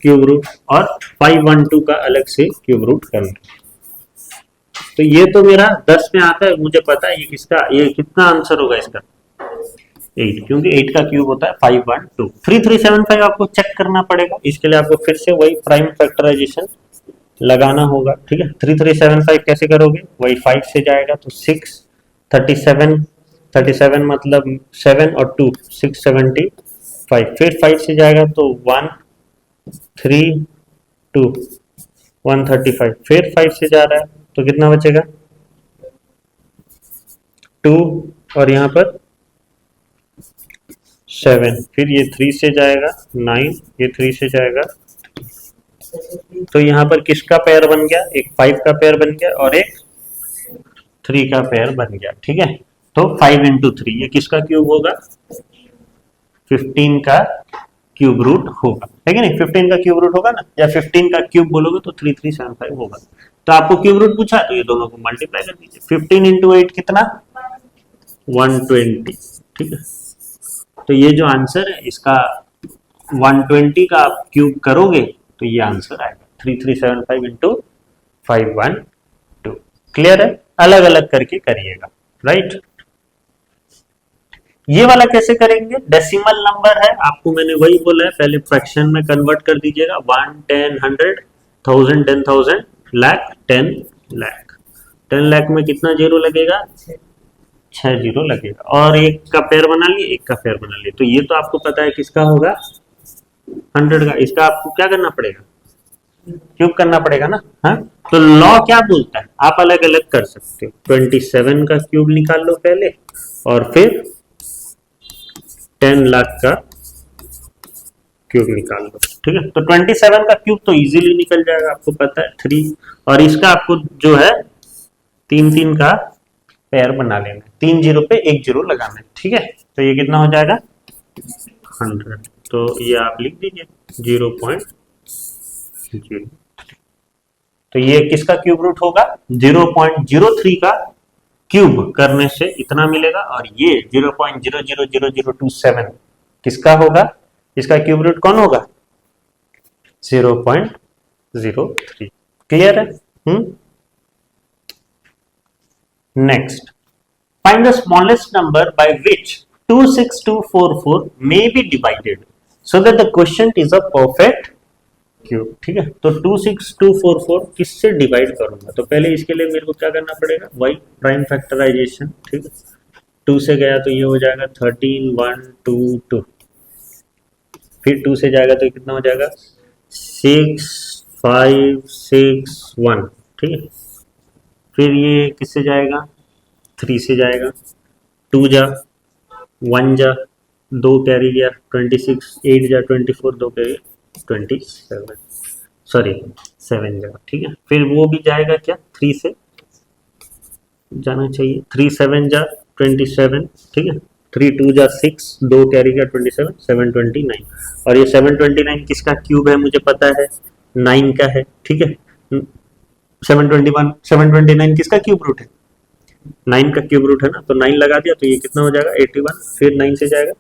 क्यूब रूट, और 512 का अलग से क्यूब रूट करना है। तो ये तो मेरा 10 में आता है, मुझे पता है ये किसका, ये कितना आंसर होगा इसका? 8, क्योंकि 8 का क्यूब होता है 512। 3375 आपको चेक करना पड़ेगा, इसके लिए आपको फिर से वही प्राइम फैक्टराइजेशन लगाना होगा, ठीक है। 3375 कैसे करोगे? वही 5 से जाएगा तो 6, 37 मतलब 7 और 2 675, फिर 5 से जाएगा तो 1 3 2 135, फिर 5 से जा रहा है तो कितना बचेगा? 2, और यहाँ पर 7, फिर ये 3 से जाएगा 9, ये 3 से जाएगा, तो यहाँ पर किसका पेयर बन गया? एक 5 का पेयर बन गया और एक 3 का पेयर बन गया, ठीक है। तो 5 इंटू 3 ये किसका क्यूब होगा? 15 का क्यूब रूट होगा, है कि नहीं? 15 का क्यूब रूट होगा ना, या 15 का क्यूब बोलोगे तो 3375 होगा। तो आपको क्यूब रूट पूछा तो ये दोनों को मल्टीप्लाई कर दीजिए। 15 इंटू 8 कितना? 120, ठीक है। तो ये जो आंसर है इसका 120 का आप क्यूब करोगे तो ये आंसर आएगा 3375 इंटू 512। क्लियर है? अलग अलग करके करिएगा, राइट। ये वाला कैसे करेंगे? डेसिमल नंबर है, आपको मैंने वही बोला है, पहले फ्रैक्शन में कन्वर्ट कर दीजिएगा। 1, 10, 100, 1000, 10,000, लाख, 10 लाख। 10 लाख में कितना जीरो लगेगा? 6 जीरो लगेगा। और एक का पेयर बना लिए, एक का पेयर बना लिए। तो ये तो आपको पता है किसका होगा? 100 का। इसका आपको क्या करना पड़ेगा? क्यूब करना पड़ेगा ना। हाँ, तो लॉ क्या बोलता है? आप अलग अलग कर सकते हो। 27 का क्यूब निकाल लो पहले, और फिर 10 लाख का क्यूब निकाल लो, ठीक है। तो 27 का क्यूब तो इजीली निकल जाएगा, आपको पता है 3। और इसका आपको जो है 3 का पेयर बना लेना है, 3 जीरो पे 1 जीरो लगाना है, ठीक है। तो ये कितना हो जाएगा? 100। तो ये आप लिख दीजिए 0.03। तो ये किसका क्यूब रूट होगा? 0.03 का क्यूब करने से इतना मिलेगा। और ये 0.000027 किसका होगा? इसका क्यूब रूट कौन होगा? 0.03। क्लियर है? Next, find the smallest number by which 26244 may be divided so that the quotient is a perfect cube, ठीक है। तो 26244 किससे डिवाइड करूंगा? तो पहले इसके लिए मेरे को क्या करना पड़ेगा? वाई प्राइम फैक्टराइजेशन, ठीक है। 2 से गया तो ये हो जाएगा 13, 1, 2, 2। फिर 2 से जाएगा तो कितना हो जाएगा? 6, 5, 6, 1, ठीक है। फिर ये किससे जाएगा? 3 से जाएगा। 2 जा, 1 जा, 2 कैरी गया 26, 8 जा 24, 2 कैरी 27, सॉरी 7 जगह, ठीक है। फिर वो भी जाएगा क्या? 3 से जाना चाहिए। 3 7 जा 27, ठीक है। 3 2 जा 6, 2 कैरी गया 27, 729। और ये 729 किसका क्यूब है? मुझे पता है 9 का है, ठीक है। 721, 729 किसका क्यूब रूट है? 9 का क्यूब रूट है ना। तो 9 लगा दिया तो ये कितना हो जाएगा? 81। फिर 9 से जाएगा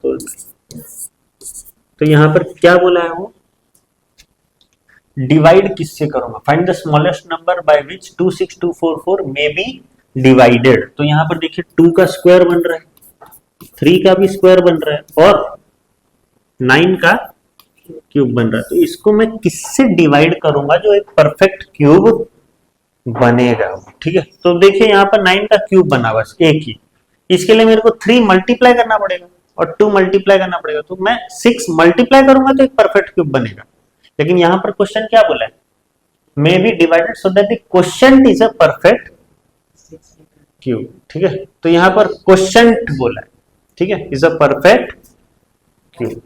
तो यहाँ पर क्या बोला है वो? डिवाइड किससे करूंगा? Find the smallest number by which 26244 may be divided. तो यहाँ पर देखिए 2 का स्क्वायर बन रहा है, 3 का भी स्क्वायर बन रहा है, और 9 का क्यूब बन रहा है। तो इसको मैं किससे डिवाइड करूंगा जो एक परफेक्ट क्यूब बनेगा, ठीक है। तो देखिए यहाँ पर 9 का क्यूब बना बस एक ही। इसके लिए मेरे को 3 मल्टीप्लाई करना पड़ेगा और 2 मल्टीप्लाई करना पड़ेगा। तो मैं 6 मल्टीप्लाई करूंगा तो एक परफेक्ट क्यूब बनेगा। लेकिन यहां पर क्वेश्चन क्या बोला है? May be divided so that the question is a perfect cube, ठीक है। तो यहां पर क्वेश्चन बोला है, ठीक है, इज अ परफेक्ट क्यूब।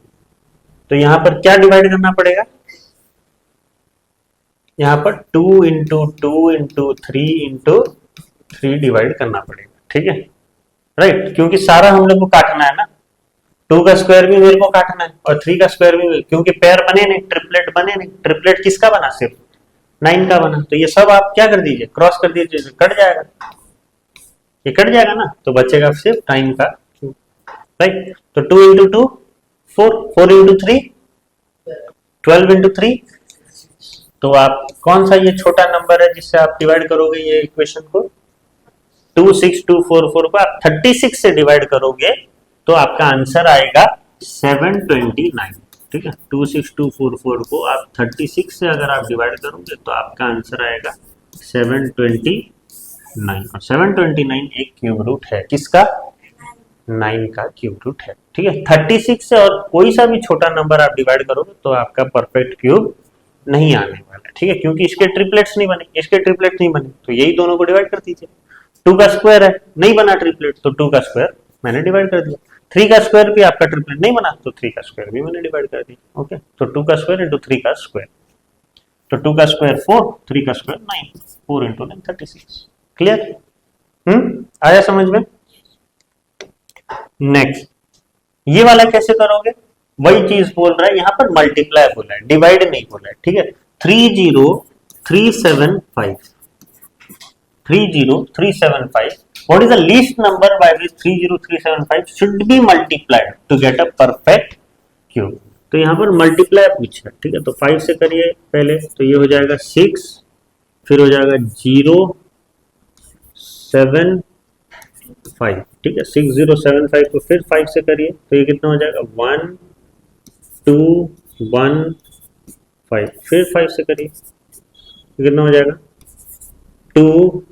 तो यहां पर क्या डिवाइड करना पड़ेगा? यहां पर 2 इंटू 2 इंटू 3 इंटू 3 डिवाइड करना पड़ेगा, ठीक है, राइट। क्योंकि सारा हम लोग को काटना है ना। 2 का स्क्वायर भी मेरे को काटना है और 3 का स्क्वायर भी, क्योंकि पेयर बने नहीं, ट्रिपलेट बने नहीं। ट्रिपलेट किसका बना? सिर्फ 9 का बना। तो ये सब आप क्या कर दीजिए? क्रॉस कर दीजिए, कट जाएगा। ये कट जाएगा ना, तो बचेगा सिर्फ 9 का क्यूब, राइट। तो 2 इंटू 2 4, 4 इंटू 3 12 इंटू 3। तो आप कौन सा ये छोटा नंबर है जिससे आप डिवाइड करोगे ये इक्वेशन को? 26244 को आप 36 से डिवाइड करोगे तो आपका आंसर आएगा 729, ठीक है। 26244 को आप 36 से अगर आप डिवाइड करोगे तो आपका आंसर आएगा 729। और 729 एक क्यूब रूट है किसका? 9 का क्यूब रूट है, ठीक है। 36 से और कोई सा भी छोटा नंबर आप डिवाइड करोगे तो आपका परफेक्ट क्यूब नहीं आने वाला, ठीक है, क्योंकि इसके ट्रिपलेट्स नहीं बने, इसके ट्रिपलेट नहीं बने। तो यही दोनों को डिवाइड कर दीजिए। 2 का स्क्वायर है, नहीं बना ट्रिपलेट, तो 2 का स्क्वायर मैंने डिवाइड कर दिया। 3 का स्क्वायर भी आपका ट्रिपलेट नहीं बना, तो 3 का स्क्वायर भी मैंने डिवाइड कर दिया। ओके, तो 2 का स्क्वायर इंटू 3 का स्क्वायर। तो 2 का स्क्वायर 4, 3 का स्क्वायर 9, 4 इंटू 9 36। क्लियर? आया समझ में? नेक्स्ट, ये वाला कैसे करोगे? वही चीज बोल रहा है, यहाँ पर मल्टीप्लाई बोला है, डिवाइड नहीं बोला है, ठीक है। 30375 30375, what is the least number by which 30375 should be multiplied to get a perfect cube? तो यहाँ पर मल्टीप्लाई पूछा, ठीक है। तो 5 से करिए पहले, तो ये हो जाएगा 6, फिर हो जाएगा 075, ठीक है। 6075 को फिर 5 से करिए, तो ये कितना हो जाएगा 1215, फिर 5 से करिए, तो कितना हो जाएगा 2,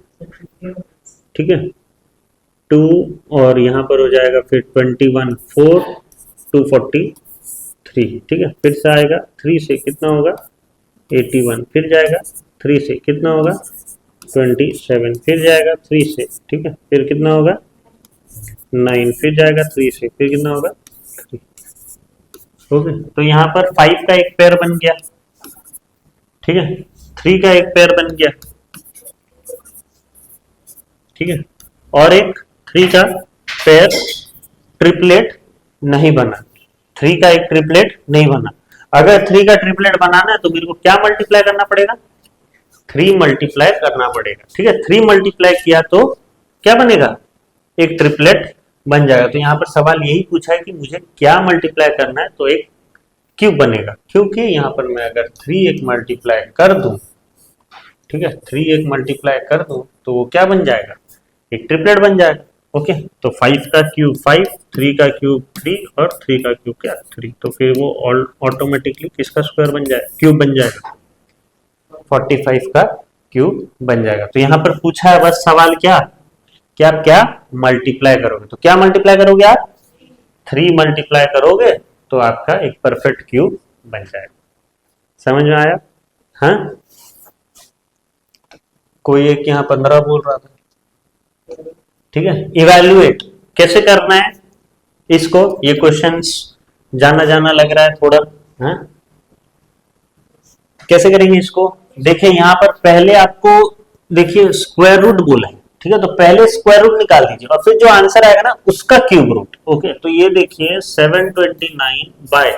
ठीक है 2, और यहाँ पर हो जाएगा फिर 21 4 243, ठीक है। फिर से आएगा 3 से कितना होगा 81, फिर जाएगा 3 से कितना होगा 27, फिर जाएगा 3 से, ठीक है, फिर कितना होगा 9, फिर जाएगा 3 से, फिर कितना होगा 3, ओके। तो यहाँ पर 5 का एक पेयर बन गया, ठीक है, 3 का एक पेयर बन गया, ठीक है, और एक 3 का पेयर ट्रिपलेट नहीं बना, 3 का एक ट्रिपलेट नहीं बना। अगर 3 का ट्रिपलेट बनाना है तो मेरे को क्या मल्टीप्लाई करना पड़ेगा, 3 मल्टीप्लाई करना पड़ेगा, ठीक है। 3 मल्टीप्लाई किया तो क्या बनेगा, एक ट्रिपलेट बन जाएगा। तो यहाँ पर सवाल यही पूछा है कि मुझे क्या मल्टीप्लाई करना है, तो एक क्यूब बनेगा, क्योंकि यहाँ पर मैं अगर 3 एक मल्टीप्लाई कर दूं, ठीक है, 3 एक मल्टीप्लाई कर दूं तो वो क्या बन जाएगा, एक ट्रिपलेट बन जाएगा, ओके। तो 5 का क्यूब 5, 3 का क्यूब 3 और 3 का क्यूब क्या 3, तो फिर वो ऑटोमेटिकली किसका स्क्वायर बन जाएगा, क्यूब बन जाएगा, 45 का क्यूब बन जाएगा। तो यहाँ पर पूछा है बस सवाल क्या, कि आप क्या मल्टीप्लाई करोगे, तो क्या मल्टीप्लाई करोगे आप, 3 मल्टीप्लाई करोगे तो आपका एक परफेक्ट क्यूब बन जाएगा। समझ में आया, हाँ। कोई एक यहाँ 15 बोल रहा था, ठीक है। इवैल्यूएट कैसे करना है इसको, ये क्वेश्चंस जाना जाना लग रहा है थोड़ा, हाँ। कैसे करेंगे इसको, देखिए यहाँ पर पहले आपको देखिए स्क्वायर रूट बोला है, ठीक है, तो पहले स्क्वायर रूट निकाल दीजिए और फिर जो आंसर आएगा ना उसका क्यूब रूट, ओके। तो ये देखिए 729 बाय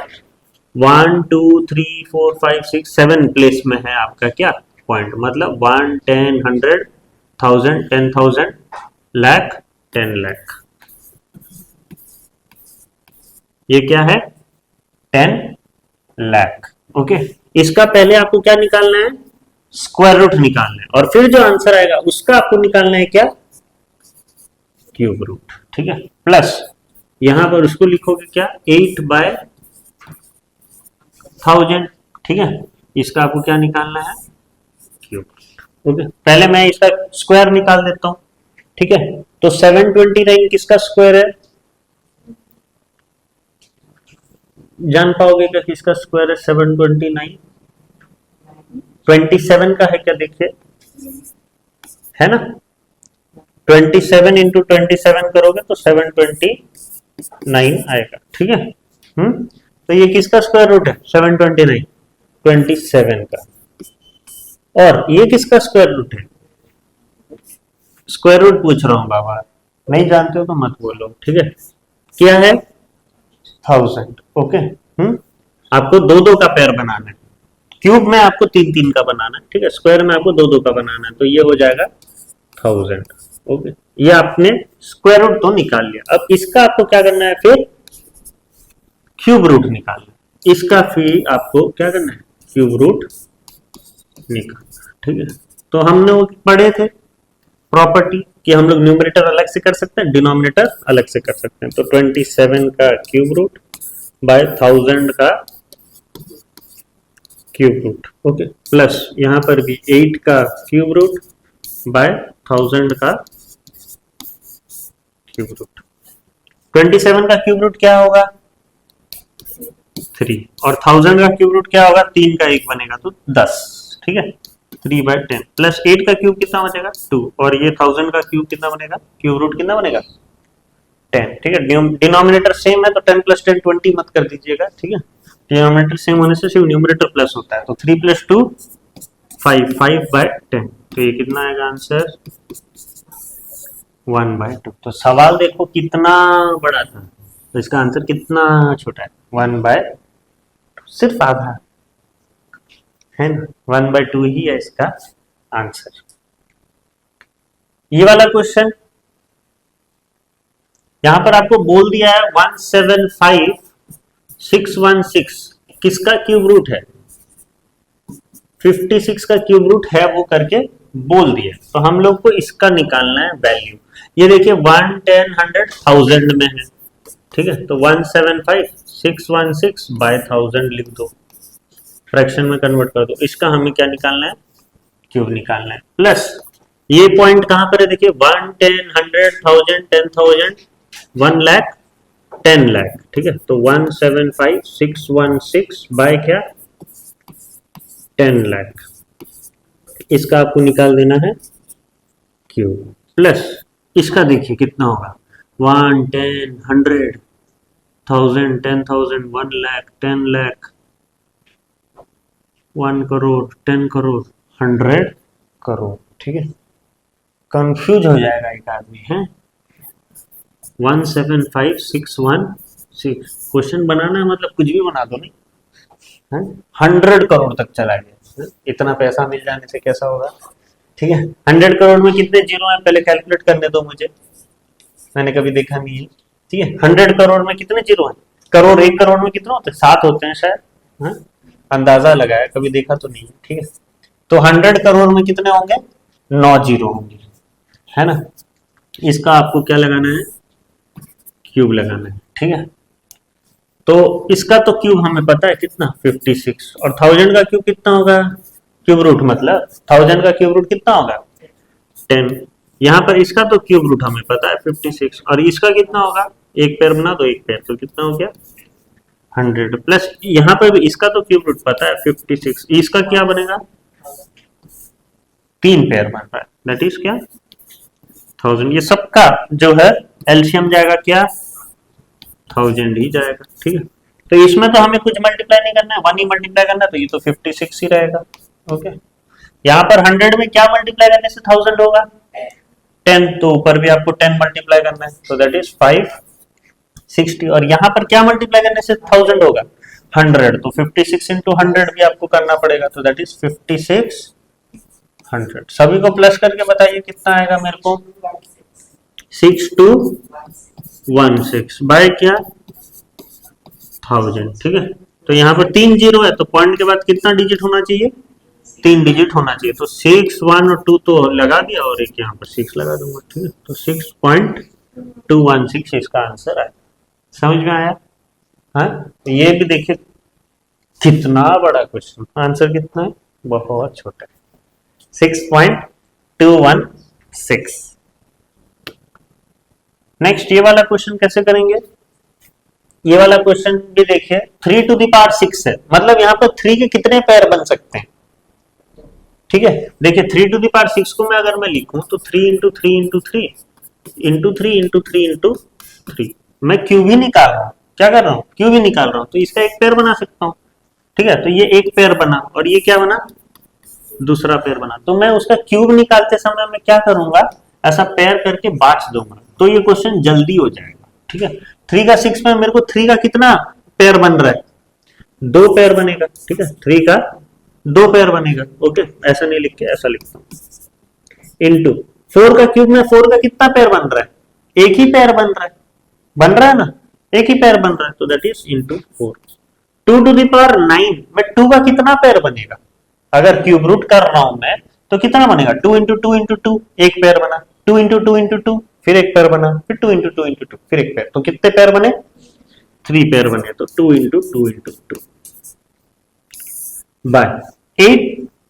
1 2 3 4 5 6 7 प्लेस में है आपका क्या पॉइंट, मतलब 1 10 100 1000 10,000 लाख 10 लाख, ये क्या है 10 लाख, ओके। इसका पहले आपको क्या निकालना है, स्क्वायर रूट निकालना है, और फिर जो आंसर आएगा उसका आपको निकालना है क्या, क्यूब रूट, ठीक है। प्लस यहां पर उसको लिखोगे क्या 8 बाय 1000, ठीक है, इसका आपको क्या निकालना है, क्यूब, ओके। पहले मैं इसका स्क्वायर निकाल देता हूं, ठीक है। तो 729 किसका स्क्वायर है, जान पाओगे क्या किसका स्क्वायर है 729, 27 का है क्या, देखिए है ना, 27 इंटू 27 करोगे तो 729 आएगा, ठीक है। तो ये किसका स्क्वायर रूट है 729, 27 का, और ये किसका स्क्वायर रूट है, स्क्वायर रूट पूछ रहा हूं बाबा, नहीं जानते हो तो मत बोलो, ठीक है। क्या है 1000, ओके। आपको 2 का पेयर बनाना है, क्यूब में आपको 3 का बनाना है, ठीक है, स्क्वायर में आपको 2 का बनाना है, तो ये हो जाएगा 1000, ओके। ये आपने स्क्वायर रूट तो निकाल लिया, अब इसका आपको क्या करना है, फिर क्यूब रूट निकालना, इसका फिर आपको क्या करना है, क्यूब रूट निकालना, ठीक है। तो हमने वो पढ़े थे प्रॉपर्टी कि हम लोग न्यूमरेटर अलग से कर सकते हैं, डिनोमिनेटर अलग से कर सकते हैं, तो 27 का क्यूब रूट बाय 1000 का क्यूब रूट, ओके, प्लस यहां पर भी 8 का क्यूब रूट बाय 1000 का क्यूब रूट। 27 का क्यूब रूट क्या होगा 3, और 1000 का क्यूब रूट क्या होगा 3 का 1 बनेगा तो 10, ठीक है, 3 बाय 10 प्लस 8 का क्यूब कितना बचेगा 2, और ये 1000 का क्यूब कितना बनेगा, क्यूब रूट कितना बनेगा 10, ठीक है। डिनोमिनेटर सेम है तो 10 प्लस 10 20 मत कर दीजिएगा, ठीक है। डिनोमिनेटर सेम होने से सिर्फ न्यूमरेटर प्लस होता है, तो 3 प्लस 2 5, 5 बाय 10, तो ये कितना आएगा आंसर 1/2। तो सवाल देखो कितना बड़ा था, तो इसका आंसर कितना छोटा है, 1/2, सिर्फ आधा है ना, 1/2 ही है इसका आंसर। ये वाला क्वेश्चन यहां पर आपको बोल दिया है 175616 किसका क्यूब रूट है, 56 का क्यूब रूट है वो करके बोल दिया। तो हम लोग को इसका निकालना है वैल्यू। ये देखिए 1, 10, 100, 1000 में है, ठीक है। तो 175616 बाय 1000 लिख दो, फ्रैक्शन में कन्वर्ट कर दो। इसका हमें क्या निकालना है, क्यूब निकालना है। प्लस ये पॉइंट कहां पर है, देखिए 1, 10, 100, 1000, 10,000, 1 लाख, 10 लाख, ठीक है। तो 175616 बाय क्या, 10 लाख। इसका आपको निकाल देना है क्यूब। प्लस इसका देखिए कितना होगा, 1, 10, 100, 1000, 10,000, 1 लाख, 10 लाख, 1 करोड़, 10 करोड़, 100 करोड़, ठीक है। कंफ्यूज हो जाएगा एक आदमी है। 175616 क्वेश्चन बनाना है मतलब कुछ भी बना दो, नहीं है, 100 करोड़ तक चला गया। इतना पैसा मिल जाने से कैसा होगा, ठीक है। 100 करोड़ में कितने जीरो हैं पहले कैलकुलेट करने दो मुझे, मैंने कभी देखा नहीं है, ठीक है। 100 करोड़ में कितने जीरो हैं, करोड़, 1 करोड़ में कितने होते हैं, 7 होते हैं शायद, है? अंदाजा लगाया, कभी देखा तो नहीं है, ठीक है। तो 100 करोड़ में कितने होंगे, 9 जीरो होंगे, है ना। इसका आपको क्या लगाना है, क्यूब लगाना है, ठीक है। तो इसका तो क्यूब हमें पता है कितना, 56, और 1000 का क्यूब कितना होगा, क्यूब रूट मतलब 1000 का क्यूब रूट कितना होगा, 10। यहाँ पर इसका तो क्यूब रूट हमें पता है 56, और इसका कितना होगा, एक पैर बना दो, एक पैर, तो कितना हो गया 100। प्लस यहाँ पर भी इसका तो क्यूब रूट पता है 56, इसका क्या बनेगा, 3 पैर बन रहा है, दैट इज क्या 1000। ये सबका जो है एलसीएम जाएगा क्या, 1000 ही जाएगा, ठीक है। तो इसमें तो हमें कुछ मल्टीप्लाई नहीं करना है, 1 ही मल्टीप्लाई करना है, तो ये तो 56 ही रहेगा, ओके। यहाँ पर 100 में क्या मल्टीप्लाई करने से 1000 होगा, 10, तो ऊपर भी आपको 10 मल्टीप्लाई करना है, तो दैट इज 560। और यहाँ पर क्या मल्टीप्लाई करने से 1000 होगा, 100, तो 56 इंटू 100 भी आपको करना पड़ेगा, तो दैट इज 5600। सभी को प्लस करके बताइए कितना आएगा मेरे को, 6216 बाय क्या 1000, ठीक है। तो यहाँ पर 3 जीरो है, तो पॉइंट के बाद कितना डिजिट होना चाहिए, 3 डिजिट होना चाहिए। तो 6, 1 और 2 तो लगा दिया, और एक यहाँ पर 6 लगा दूंगा, ठीक है। तो 6.216 इसका आंसर है। समझ में आया, हाँ। तो ये भी देखिए कितना बड़ा क्वेश्चन, आंसर कितना है, बहुत छोटा है, 6.216। नेक्स्ट ये वाला क्वेश्चन कैसे करेंगे, ये वाला क्वेश्चन भी देखिए 3 टू द पावर 6 है, मतलब यहाँ पर 3 के कितने पैर बन सकते हैं, ठीक है। देखिए 3 टू द पावर 6 को मैं अगर मैं लिखूं तो 3 into 3 into 3 into 3 into 3 into 3, मैं क्यूब ही निकाल रहा हूं, क्या कर रहा हूं, क्यूब ही निकाल रहा हूं, तो इसका एक पैर बना सकता हूं, ठीक है। तो ये एक पैर बना, और ये क्या बना, दूसरा पैर बना। तो मैं उसका क्यूब निकालते समय मैं क्या करूंगा, ऐसा पैर करके बांट दूंगा, तो ये क्वेश्चन जल्दी हो जाएगा, ठीक है। 3 का 6 में मेरे को 3 का कितना पैर बन रहा है, 2 पैर बनेगा, ठीक है। 3 का 2 पैर बनेगा, ओके। ऐसा नहीं लिख के ऐसा लिखता हूं, इंटू 4 का क्यूब में 4 का कितना पैर बन रहा है, एक ही पैर बन रहा है ना, एक ही पैर बन रहा है, तो that is into 4। 2 to the power 9 में 2 का कितना पैर बनेगा, अगर क्यूब रूट कर रहा हूं मैं तो कितना बनेगा, 2 इंटू 2 इंटू 2, एक पैर बना, 2 इंटू 2 इंटू 2, फिर एक पैर बना, फिर 2 इंटू 2 इंटू 2, फिर एक पैर, तो कितने पैर बने, 3 पैर बने। तो 2 into 2 into 2 by 8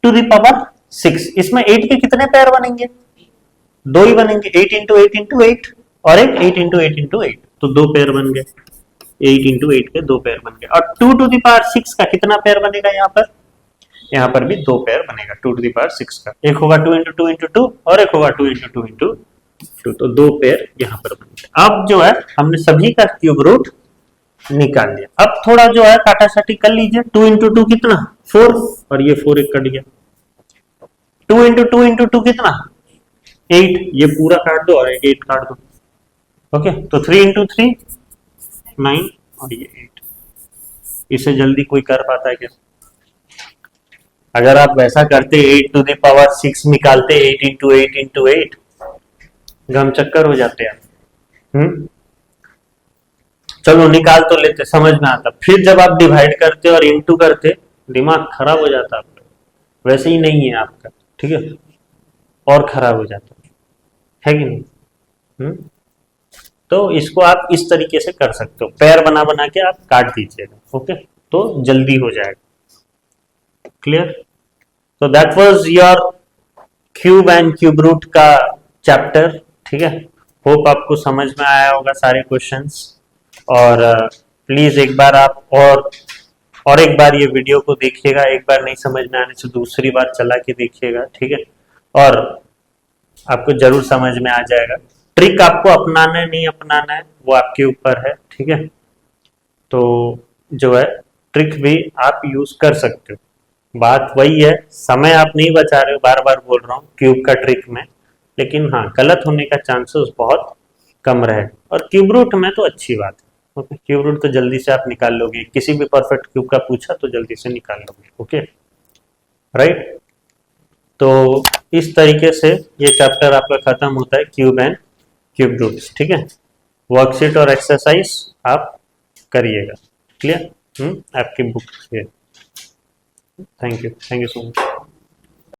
to the power 6, इसमें 8 के कितने पैर बनेंगे, 2 ही बनेंगे, 8 इंटू 8 इंटू 8, और एक 8 इंटू 8 इंटू 8, तो 2 पैर बन गए, 8 इंटू 8 के 2 पैर बन गए। और 2 टू द पावर 6 का कितना पैर बनेगा, यहाँ पर भी 2 पैर बनेगा 2 टू द पावर 6 का, एक होगा 2 इंटू 2 इंटू 2, और एक होगा 2 इंटू 2 इंटू 2, तो 2 पैर यहाँ पर बन गए। अब जो है हमने सभी का क्यूब रूट निकाल लिया। अब थोड़ा जो है काटाछाटी कर लीजिए, 2 इंटू 2 कितना 4, और ये 4 एक कट गया, 2 इंटू 2 इंटू 2 कितना 8, ये पूरा काट दो और एक 8 काट दो, ओके। तो 3 इंटू 3 9 और ये 8। इसे जल्दी कोई कर पाता है क्या? अगर आप वैसा करते 8 टू द पावर 6 निकालते 8 इंटू 8 इंटू 8, गम चक्कर हो जाते आप। चलो निकाल तो लेते, समझ में आता, फिर जब आप डिवाइड करते और इंटू करते दिमाग खराब हो जाता आपका। वैसे ही नहीं है आपका, ठीक है, और खराब हो जाता है कि नहीं? तो इसको आप इस तरीके से कर सकते हो, पैर बना बना के आप काट दीजिएगा, ओके, तो जल्दी हो जाएगा। क्लियर? तो that was your cube and cube root का चैप्टर, ठीक है। होप आपको समझ में आया होगा सारे क्वेश्चंस। और प्लीज एक बार आप और एक बार ये वीडियो को देखिएगा, एक बार नहीं समझ में आने से दूसरी बार चला के देखिएगा, ठीक है, और आपको जरूर समझ में आ जाएगा। ट्रिक आपको अपनाना है नहीं अपनाना है वो आपके ऊपर है, ठीक है। तो जो है ट्रिक भी आप यूज कर सकते हो, बात वही है, समय आप नहीं बचा रहे हो, बार बार बोल रहा हूँ क्यूब का ट्रिक में, लेकिन हाँ गलत होने का चांसेस बहुत कम रहे। और क्यूब रूट में तो अच्छी बात है, ओके, क्यूब रूट तो जल्दी से आप निकाल लोगे, किसी भी परफेक्ट क्यूब का पूछा तो जल्दी से निकाल लोगे, ओके, राइट। तो इस तरीके से ये चैप्टर आपका खत्म होता है, क्यूब एंड क्यूब रूट्स, ठीक है। वर्कशीट और एक्सरसाइज आप करिएगा, क्लियर? आपकी book, thank you so much.